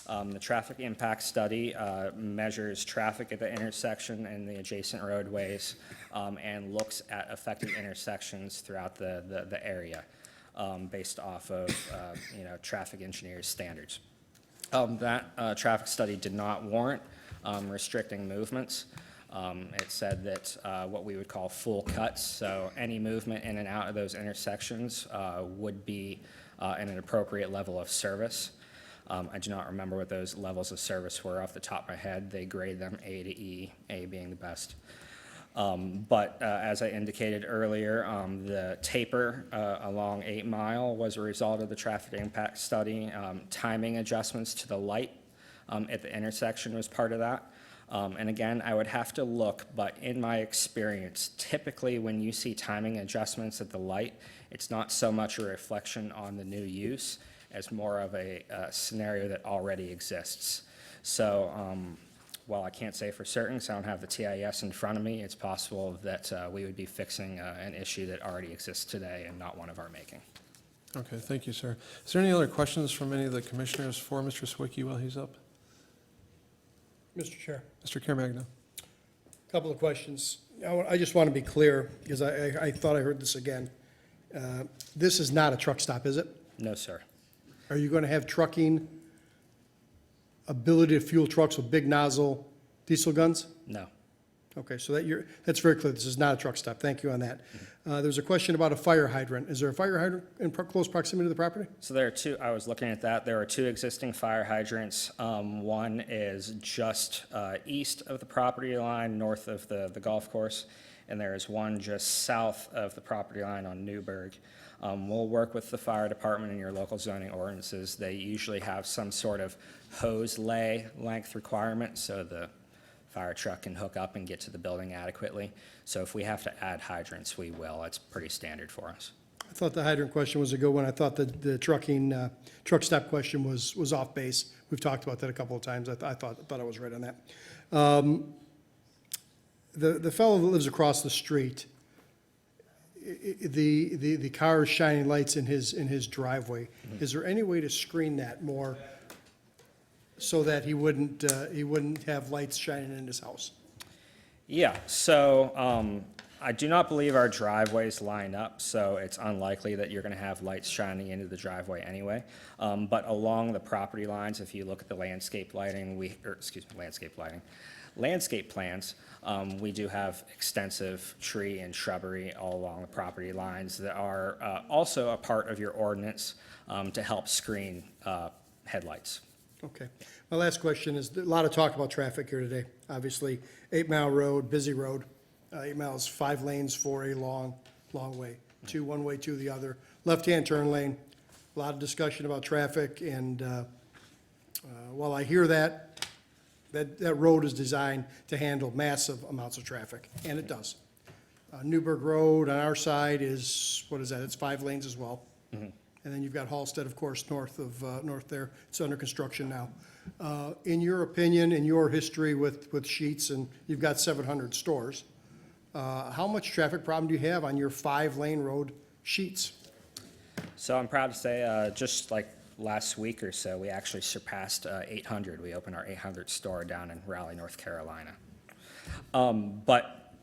The traffic impact study measures traffic at the intersection and the adjacent roadways and looks at affected intersections throughout the area based off of traffic engineers' standards. That traffic study did not warrant restricting movements. It said that what we would call full cuts, so any movement in and out of those intersections would be in an appropriate level of service. I do not remember what those levels of service were off the top of my head. They grade them A to E, A being the best. But as I indicated earlier, the taper along 8 Mile was a result of the traffic impact study. Timing adjustments to the light at the intersection was part of that. And again, I would have to look, but in my experience, typically when you see timing adjustments at the light, it's not so much a reflection on the new use as more of a scenario that already exists. So while I can't say for certain, because I don't have the TIS in front of me, it's possible that we would be fixing an issue that already exists today and not one of our making. Okay, thank you, sir. Is there any other questions from any of the commissioners for Mr. Sawicki while he's up? Mr. Chair, Mr. Caremagna. a couple of questions. I just want to be clear, because I thought I heard this again. This is not a truck stop, is it? No, sir. Are you going to have trucking ability to fuel trucks with big nozzle diesel guns? No. Okay, so that's very clear. This is not a truck stop. Thank you on that. There's a question about a fire hydrant. Is there a fire hydrant in close proximity to the property? So there are two, I was looking at that, there are 2 existing fire hydrants. One is just east of the property line, north of the golf course, and there is one just south of the property line on Newburgh. We'll work with the fire department and your local zoning ordinances. They usually have some sort of hose lay length requirement, so the fire truck can hook up and get to the building adequately. So if we have to add hydrants, we will. It's pretty standard for us. I thought the hydrant question was a good one. I thought the truck stop question was off base. We've talked about that a couple of times. I thought I was right on that. The fellow that lives across the street, the car is shining lights in his driveway. Is there any way to screen that more so that he wouldn't have lights shining in his house? Yeah, so I do not believe our driveways line up, so it's unlikely that you're going to have lights shining into the driveway anyway. But along the property lines, if you look at the landscape lighting, landscape plans, we do have extensive tree and shrubbery all along the property lines that are also a part of your ordinance to help screen headlights. Okay. My last question is, a lot of talk about traffic here today. Obviously, 8 Mile Road, busy road. 8 miles, 5 lanes for a long way. 2 one way, 2 the other. Left-hand turn lane. A lot of discussion about traffic, and while I hear that road is designed to handle massive amounts of traffic, and it does. Newburgh Road on our side is, what is that? It's 5 lanes as well. And then you've got Halsted, of course, north there. It's under construction now. In your opinion, in your history with Sheetz, and you've got 700 stores, how much traffic problem do you have on your 5-lane road, Sheetz? So I'm proud to say, just like last week or so, we actually surpassed 800. We opened our 800th store down in Raleigh, North Carolina. But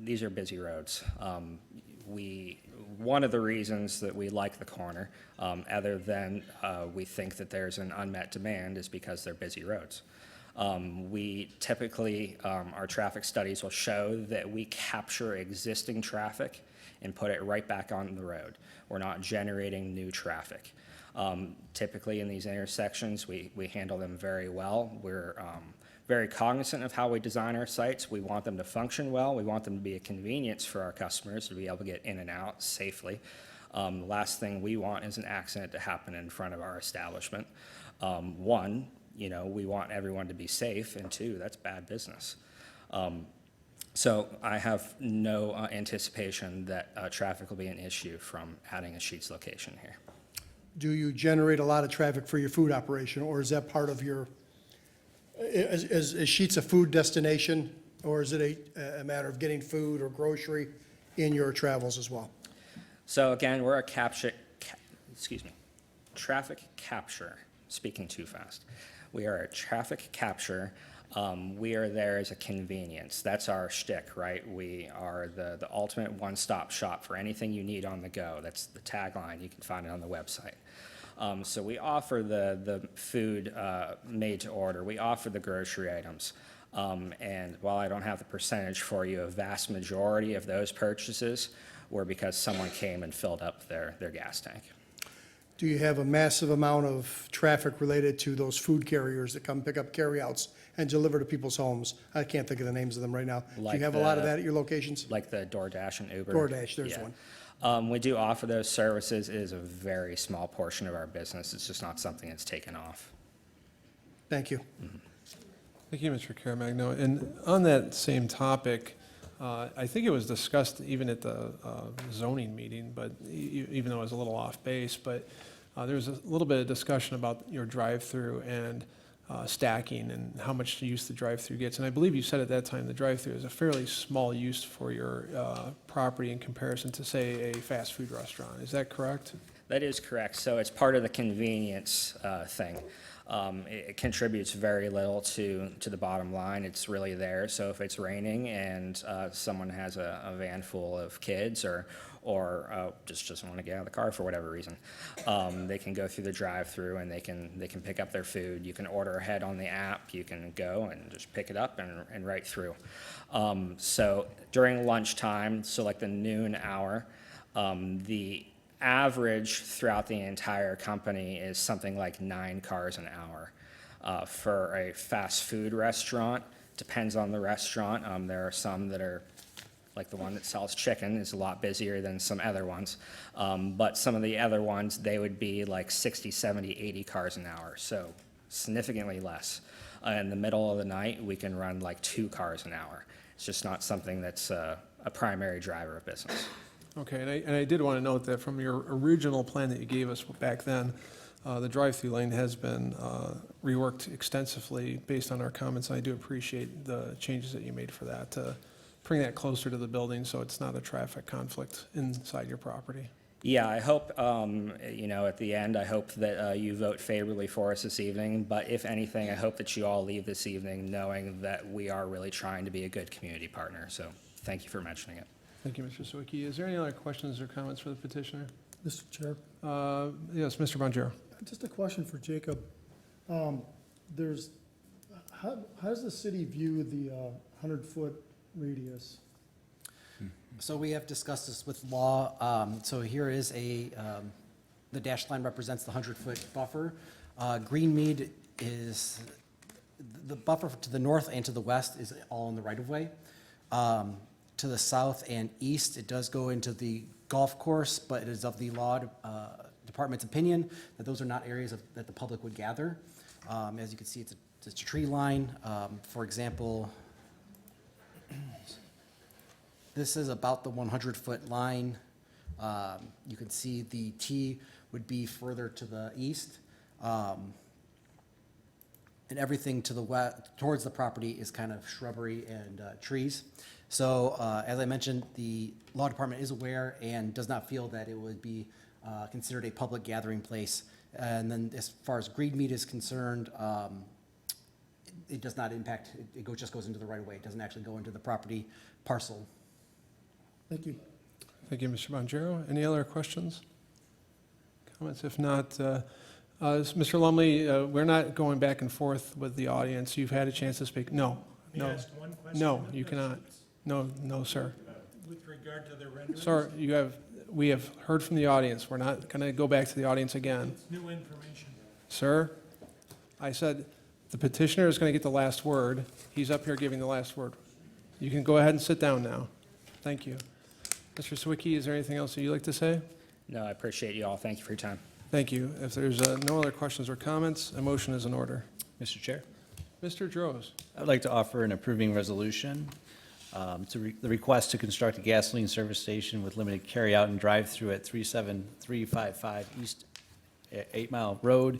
these are busy roads. One of the reasons that we like the corner, other than we think that there's an unmet demand, is because they're busy roads. We typically, our traffic studies will show that we capture existing traffic and put it right back on the road. We're not generating new traffic. Typically in these intersections, we handle them very well. We're very cognizant of how we design our sites. We want them to function well. We want them to be a convenience for our customers to be able to get in and out safely. The last thing we want is an accident to happen in front of our establishment. One, we want everyone to be safe, and 2, that's bad business. So I have no anticipation that traffic will be an issue from adding a Sheetz location here. Do you generate a lot of traffic for your food operation, or is that part of your, is Sheetz a food destination, or is it a matter of getting food or grocery in your travels as well? So again, we're a traffic capture, speaking too fast. We are a traffic capture. We are there as a convenience. That's our shtick, right? We are the ultimate one-stop shop for anything you need on the go. That's the tagline. You can find it on the website. So we offer the food made to order. We offer the grocery items. And while I don't have the percentage for you, a vast majority of those purchases were because someone came and filled up their gas tank. Do you have a massive amount of traffic related to those food carriers that come pick up carryouts and deliver to people's homes? I can't think of the names of them right now. Do you have a lot of that at your locations? Like the DoorDash and Uber? DoorDash, there's one. We do offer those services. It is a very small portion of our business. It's just not something that's taken off. Thank you. Thank you, Mr. Caramagno. And on that same topic, I think it was discussed even at the zoning meeting, but even though it was a little off base, but there was a little bit of discussion about your drive-through and stacking and how much use the drive-through gets. And I believe you said at that time the drive-through is a fairly small use for your property in comparison to, say, a fast food restaurant. Is that correct? That is correct. So it's part of the convenience thing. It contributes very little to the bottom line. It's really there. So if it's raining and someone has a van full of kids or just doesn't want to get out of the car for whatever reason, they can go through the drive-through and they can pick up their food. You can order ahead on the app. You can go and just pick it up and right through. So during lunchtime, so like the noon hour, the average throughout the entire company is something like 9 cars an hour. For a fast food restaurant, depends on the restaurant. There are some that are, like the one that sells chicken is a lot busier than some other ones. But some of the other ones, they would be like 60, 70, 80 cars an hour, so significantly less. In the middle of the night, we can run like 2 cars an hour. It's just not something that's a primary driver of business. Okay, and I did want to note that from your original plan that you gave us back then, the drive-through lane has been reworked extensively based on our comments. I do appreciate the changes that you made for that to bring that closer to the building so it's not a traffic conflict inside your property. Yeah, I hope, at the end, I hope that you vote favorably for us this evening. But if anything, I hope that you all leave this evening knowing that we are really trying to be a good community partner. So thank you for mentioning it. Thank you, Mr. Sawicki. Is there any other questions or comments for the petitioner? Mr. Chair, Yes, Mr. Bonjero. just a question for Jacob. How does the city view the 100-foot radius? So we have discussed this with law. So here is the dashed line represents the 100-foot buffer. Greenmead is, the buffer to the north and to the west is all in the right-of-way. To the south and east, it does go into the golf course, but it is of the law department's opinion that those are not areas that the public would gather. As you can see, it's a tree line. For example, this is about the 100-foot line. You can see the T would be further to the east. And everything to the west, towards the property is kind of shrubbery and trees. So as I mentioned, the law department is aware and does not feel that it would be considered a public gathering place. And then as far as Greenmead is concerned, it does not impact, just goes into the right of way. It doesn't actually go into the property parcel. Thank you. Thank you, Mr. Bonjero. Any other questions? Comments? If not, Mr. Lumley, we're not going back and forth with the audience. You've had a chance to speak. No, May no. I ask one question? No, you cannot. No, sir. With regard to the renderings? Sir, we have heard from the audience. We're not going to go back to the audience again. It's new information. Sir, I said the petitioner is going to get the last word. He's up here giving the last word. You can go ahead and sit down now. Thank you. Mr. Sawicki, is there anything else that you'd like to say? No, I appreciate you all. Thank you for your time. Thank you. If there's no other questions or comments, a motion is in order. Mr. Chair, Mr. Droz. I'd like to offer an approving resolution the request to construct a gasoline service station with limited carryout and drive-through at 37355 East 8 Mile Road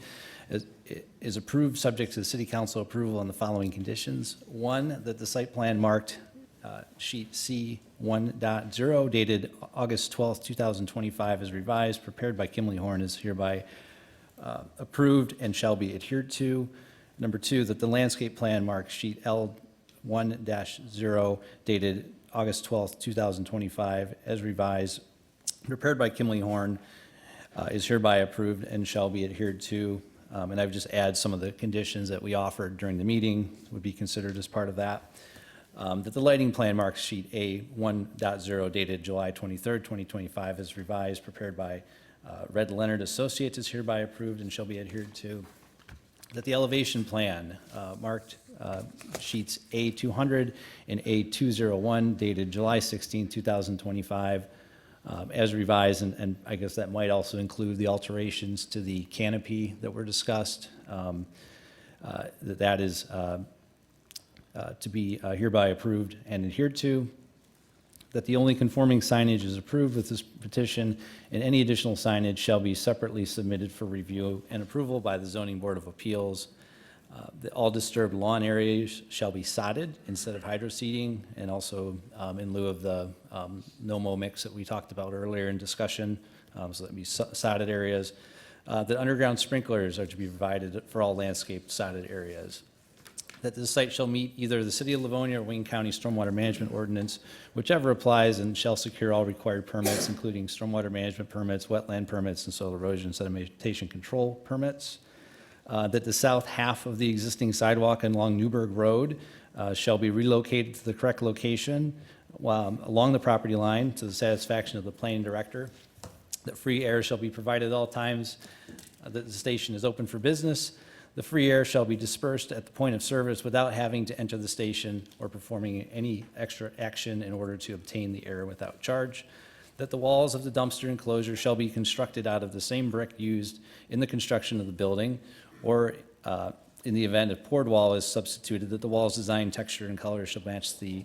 is approved, subject to the city council approval on the following conditions. One, that the site plan marked sheet C 1.0 dated August 12th, 2025 is revised, prepared by Kimley Horn, is hereby approved and shall be adhered to. Number two, that the landscape plan marked sheet L 1-0 dated August 12th, 2025 as revised, prepared by Kimley Horn, is hereby approved and shall be adhered to. And I would just add some of the conditions that we offered during the meeting would be considered as part of that. That the lighting plan marks sheet A 1.0 dated July 23rd, 2025 is revised, prepared by Red Leonard Associates is hereby approved and shall be adhered to. That the elevation plan marked sheets A 200 and A 201 dated July 16, 2025 as revised, and I guess that might also include the alterations to the canopy that were discussed. That is to be hereby approved and adhered to. That the only conforming signage is approved with this petition, and any additional signage shall be separately submitted for review and approval by the Zoning Board of Appeals. That all disturbed lawn areas shall be sodded instead of hydroseeding, and also in lieu of the no-mow mix that we talked about earlier in discussion, so that'd be sodded areas. That underground sprinklers are to be provided for all landscaped sodded areas. That the site shall meet either the City of Livonia or Wayne County Stormwater Management Ordinance, whichever applies, and shall secure all required permits, including stormwater management permits, wetland permits, and soil erosion sedimentation control permits. That the south half of the existing sidewalk along Newburgh Road shall be relocated to the correct location along the property line to the satisfaction of the planning director. That free air shall be provided at all times that the station is open for business. The free air shall be dispersed at the point of service without having to enter the station or performing any extra action in order to obtain the air without charge. That the walls of the dumpster enclosure shall be constructed out of the same brick used in the construction of the building, or in the event a poured wall is substituted, that the wall's design, texture, and color shall match the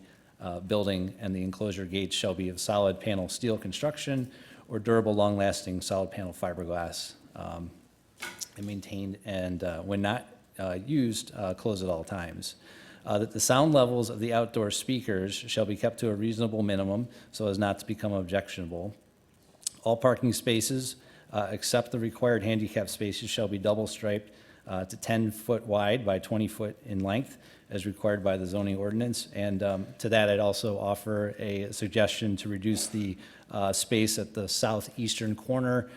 building, and the enclosure gates shall be of solid panel steel construction or durable, long-lasting solid panel fiberglass, and maintained, and when not used, closed at all times. that the sound levels of the outdoor speakers shall be kept to a reasonable minimum so as not to become objectionable. All parking spaces, except the required handicap spaces, shall be double striped to 10 foot wide by 20 foot in length, as required by the zoning ordinance. And to that, I'd also offer a suggestion to reduce the space at the southeastern corner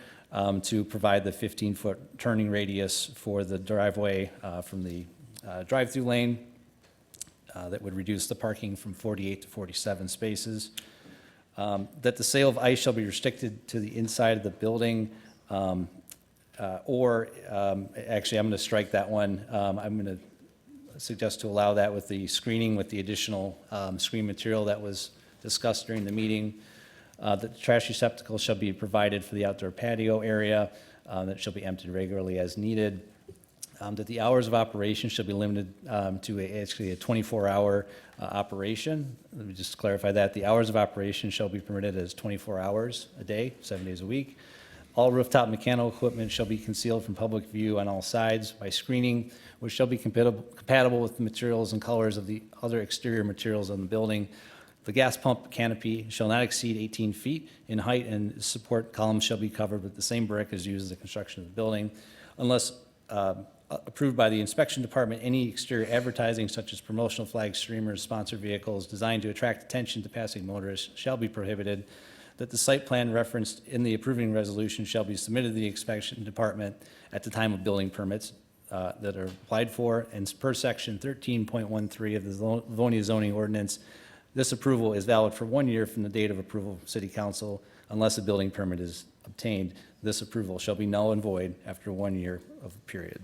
to provide the 15-foot turning radius for the driveway from the drive-through lane. That would reduce the parking from 48 to 47 spaces. That the sale of ice shall be restricted to the inside of the building, or actually, I'm going to strike that one. I'm going to suggest to allow that with the screening, with the additional screen material that was discussed during the meeting. That the trash receptacle shall be provided for the outdoor patio area, that shall be emptied regularly as needed. That the hours of operation shall be limited to actually a 24-hour operation. Let me just clarify that. The hours of operation shall be permitted as 24 hours a day, 7 days a week. All rooftop mechanical equipment shall be concealed from public view on all sides by screening, which shall be compatible with the materials and colors of the other exterior materials on the building. The gas pump canopy shall not exceed 18 feet in height, and support columns shall be covered with the same brick as used in the construction of the building. Unless approved by the inspection department, any exterior advertising such as promotional flags, streamers, sponsored vehicles designed to attract attention to passing motorists shall be prohibited. That the site plan referenced in the approving resolution shall be submitted to the inspection department at the time of building permits that are applied for. And per section 13.13 of the Livonia zoning ordinance, this approval is valid for 1 year from the date of approval of City Council unless a building permit is obtained. This approval shall be null and void after 1 year of a period.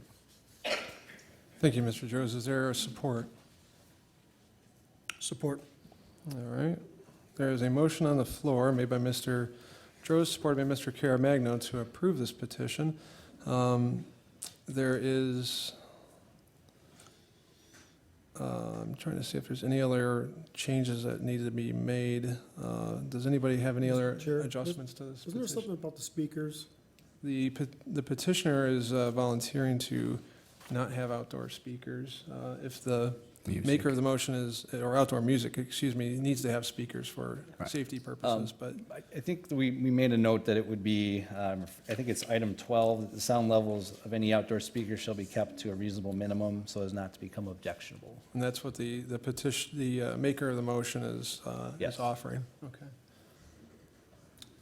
Thank you, Mr. Droz. Is there support? Support. All right. There is a motion on the floor made by Mr. Droz, supported by Mr. Caremagno, to approve this petition. There is, I'm trying to see if there's any other changes that need to be made. Does anybody have any other Chair, adjustments to this Was there petition? something about the speakers? The petitioner is volunteering to not have outdoor speakers. If the maker of the motion is, or outdoor music, excuse me, needs to have speakers for safety purposes, but I think we made a note that it would be, I think it's item 12, that the sound levels of any outdoor speakers shall be kept to a reasonable minimum so as not to become objectionable. and that's what the petition, the maker of the motion is Yes. offering. Okay.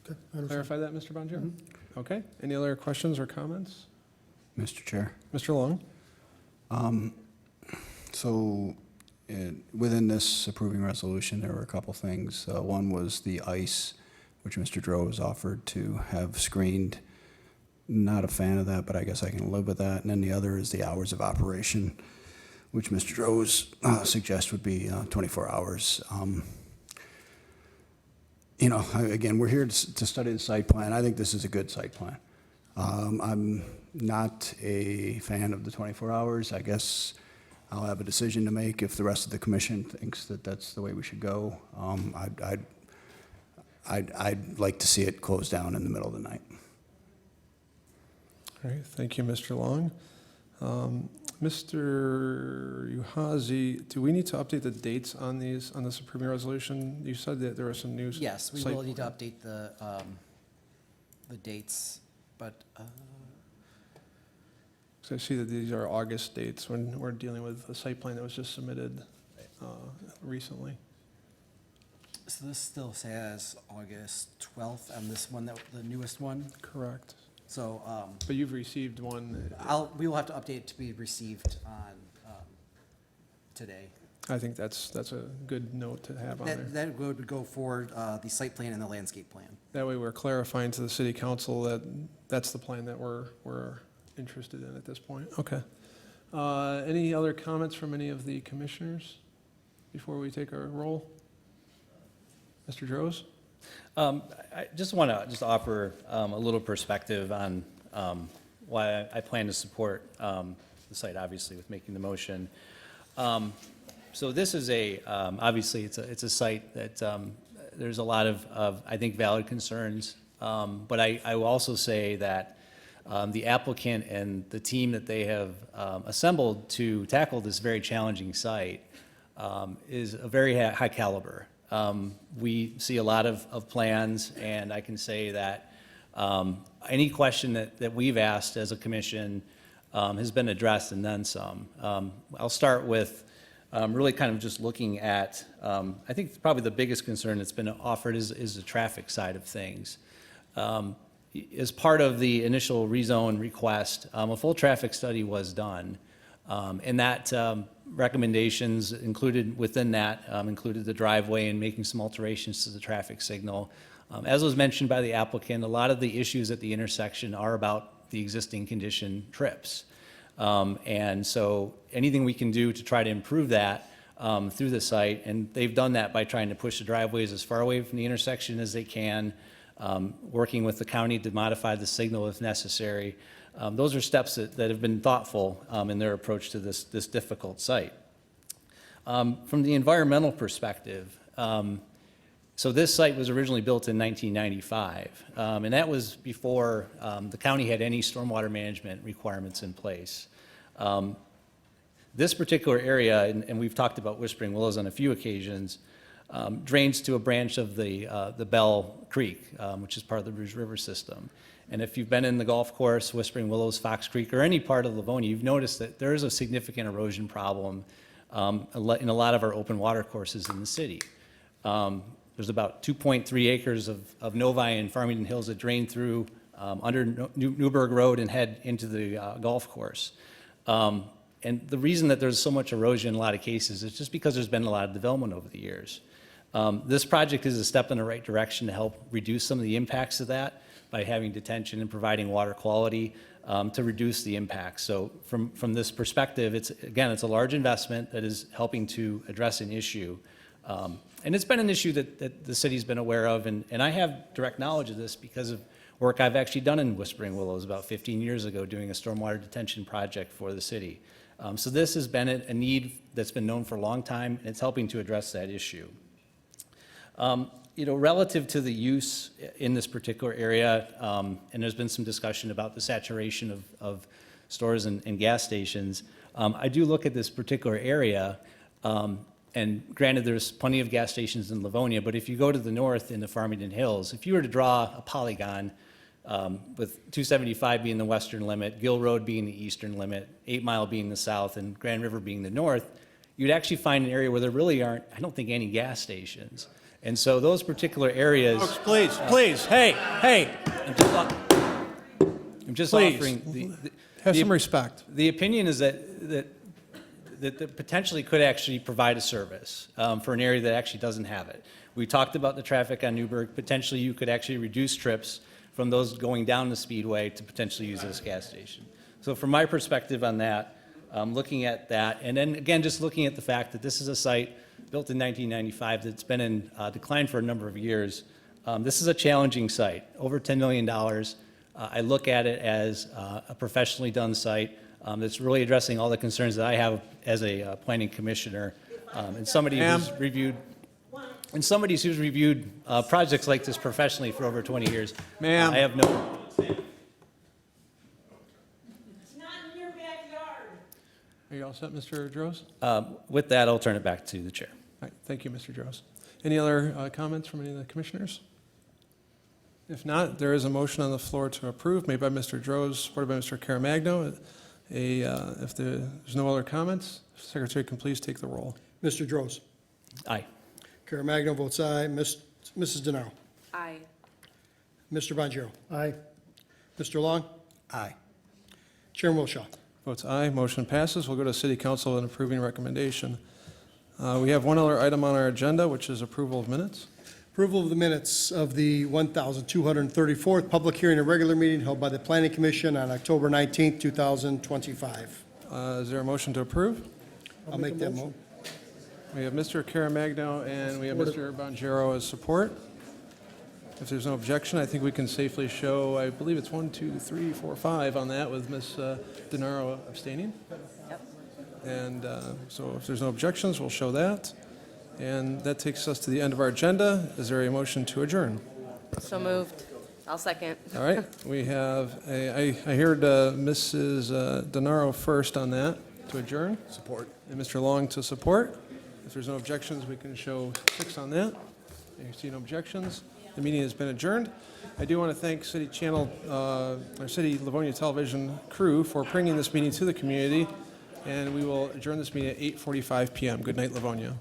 Okay, I understand. Clarify that, Mr. Bonjero? Okay. Any other questions or comments? Mr. Chair. Mr. Long? So within this approving resolution, there were a couple things. One was the ice, which Mr. Droz offered to have screened. Not a fan of that, but I guess I can live with that. And then the other is the hours of operation, which Mr. Droz suggests would be 24 hours. You know, again, we're here to study the site plan. I think this is a good site plan. I'm not a fan of the 24 hours. I guess I'll have a decision to make if the rest of the commission thinks that that's the way we should go. I'd like to see it closed down in the middle of the night. All right, thank you, Mr. Long. Mr. Uhazy, do we need to update the dates on these, on this approving resolution? You said that there were some new. Yes, we site will need to plan- update the dates, but, So I see that these are August dates when we're dealing with a site plan that was just submitted recently. so this still says August 12th on this one, the newest one. Correct. So, But you've received one. we will have to update it to be received on, today. I think that's a good note to have on there. That would go for, the site plan and the landscape plan. That way we're clarifying to the city council that that's the plan that we're interested in at this point. Okay. Any other comments from any of the commissioners before we take our roll? Mr. Droz? I just want to offer a little perspective on why I plan to support the site, obviously, with making the motion. So this is obviously, it's a site that there's a lot of, I think, valid concerns. But I will also say that the applicant and the team that they have assembled to tackle this very challenging site is a very high caliber. We see a lot of plans, and I can say that any question that we've asked as a commission has been addressed and then some. I'll start with really kind of just looking at, I think probably the biggest concern that's been offered is the traffic side of things. As part of the initial rezone request, a full traffic study was done, and that recommendations included within that included the driveway and making some alterations to the traffic signal. As was mentioned by the applicant, a lot of the issues at the intersection are about the existing condition trips. And so anything we can do to try to improve that through the site, and they've done that by trying to push the driveways as far away from the intersection as they can, working with the county to modify the signal if necessary. Those are steps that have been thoughtful in their approach to this difficult site. From the environmental perspective, so this site was originally built in 1995, and that was before the county had any stormwater management requirements in place. This particular area, and we've talked about Whispering Willows on a few occasions, drains to a branch of the Bell Creek, which is part of the Rouge River system. And if you've been in the golf course, Whispering Willows, Fox Creek, or any part of Livonia, you've noticed that there is a significant erosion problem in a lot of our open water courses in the city. There's about 2.3 acres of Novi and Farmington Hills that drain through under Newburgh Road and head into the golf course. And the reason that there's so much erosion in a lot of cases is just because there's been a lot of development over the years. This project is a step in the right direction to help reduce some of the impacts of that by having detention and providing water quality to reduce the impacts. So from this perspective, it's a large investment that is helping to address an issue. And it's been an issue that the city's been aware of, and I have direct knowledge of this because of work I've actually done in Whispering Willows about 15 years ago doing a stormwater detention project for the city. So this has been a need that's been known for a long time, and it's helping to address that issue. Relative to the use in this particular area, and there's been some discussion about the saturation of stores and gas stations, I do look at this particular area, and granted there's plenty of gas stations in Livonia, but if you go to the north in the Farmington Hills, if you were to draw a polygon with 275 being the western limit, Gill Road being the eastern limit, 8 Mile being the south, and Grand River being the north, you'd actually find an area where there really aren't, I don't think, any gas stations. And so those particular areas. Folks, please, hey. I'm just Please, offering have some respect. The opinion is that potentially could actually provide a service for an area that actually doesn't have it. We talked about the traffic on Newburgh. Potentially you could actually reduce trips from those going down the speedway to potentially use this gas station. So from my perspective on that, looking at that, and then again, just looking at the fact that this is a site built in 1995 that's been in decline for a number of years, this is a challenging site, over $10 million. I look at it as a professionally done site that's really addressing all the concerns that I have as a planning commissioner, and somebody who's reviewed projects like this professionally for over 20 years. Ma'am. I have no. Are you all set, Mr. Droz? With that, I'll turn it back to the chair. All right, thank you, Mr. Droz. Any other comments from any of the commissioners? If not, there is a motion on the floor to approve, made by Mr. Droz, supported by Mr. Caramagno. If there's no other comments, Secretary can please take the roll. Mr. Droz. Aye. Caramagno votes aye. Mrs. DeNaro. Aye. Mr. Bonjero. Aye. Mr. Long. Aye. Chairman Wilshaw. Votes aye, motion passes. We'll go to City Council with an approving recommendation. We have one other item on our agenda, which is approval of minutes. Approval of the minutes of the 1,234th public hearing and regular meeting held by the Planning Commission on October 19th, 2025. Is there a motion to approve? I'll make that motion. We have Mr. Caramagno and we have Mr. Bonjero as support. If there's no objection, I think we can safely show, I believe it's 1, 2, 3, 4, 5 on that with Ms. DeNaro abstaining. Yep. And so if there's no objections, we'll show that. And that takes us to the end of our agenda. Is there a motion to adjourn? So moved. I'll second. All right, we have, I heard Mrs. DeNaro first on that, to adjourn. Support. And Mr. Long to support. If there's no objections, we can show 6 on that. You see no objections. The meeting has been adjourned. I do want to thank City Channel, or City Livonia Television crew for bringing this meeting to the community, and we will adjourn this meeting at 8:45 PM. Good night, Livonia.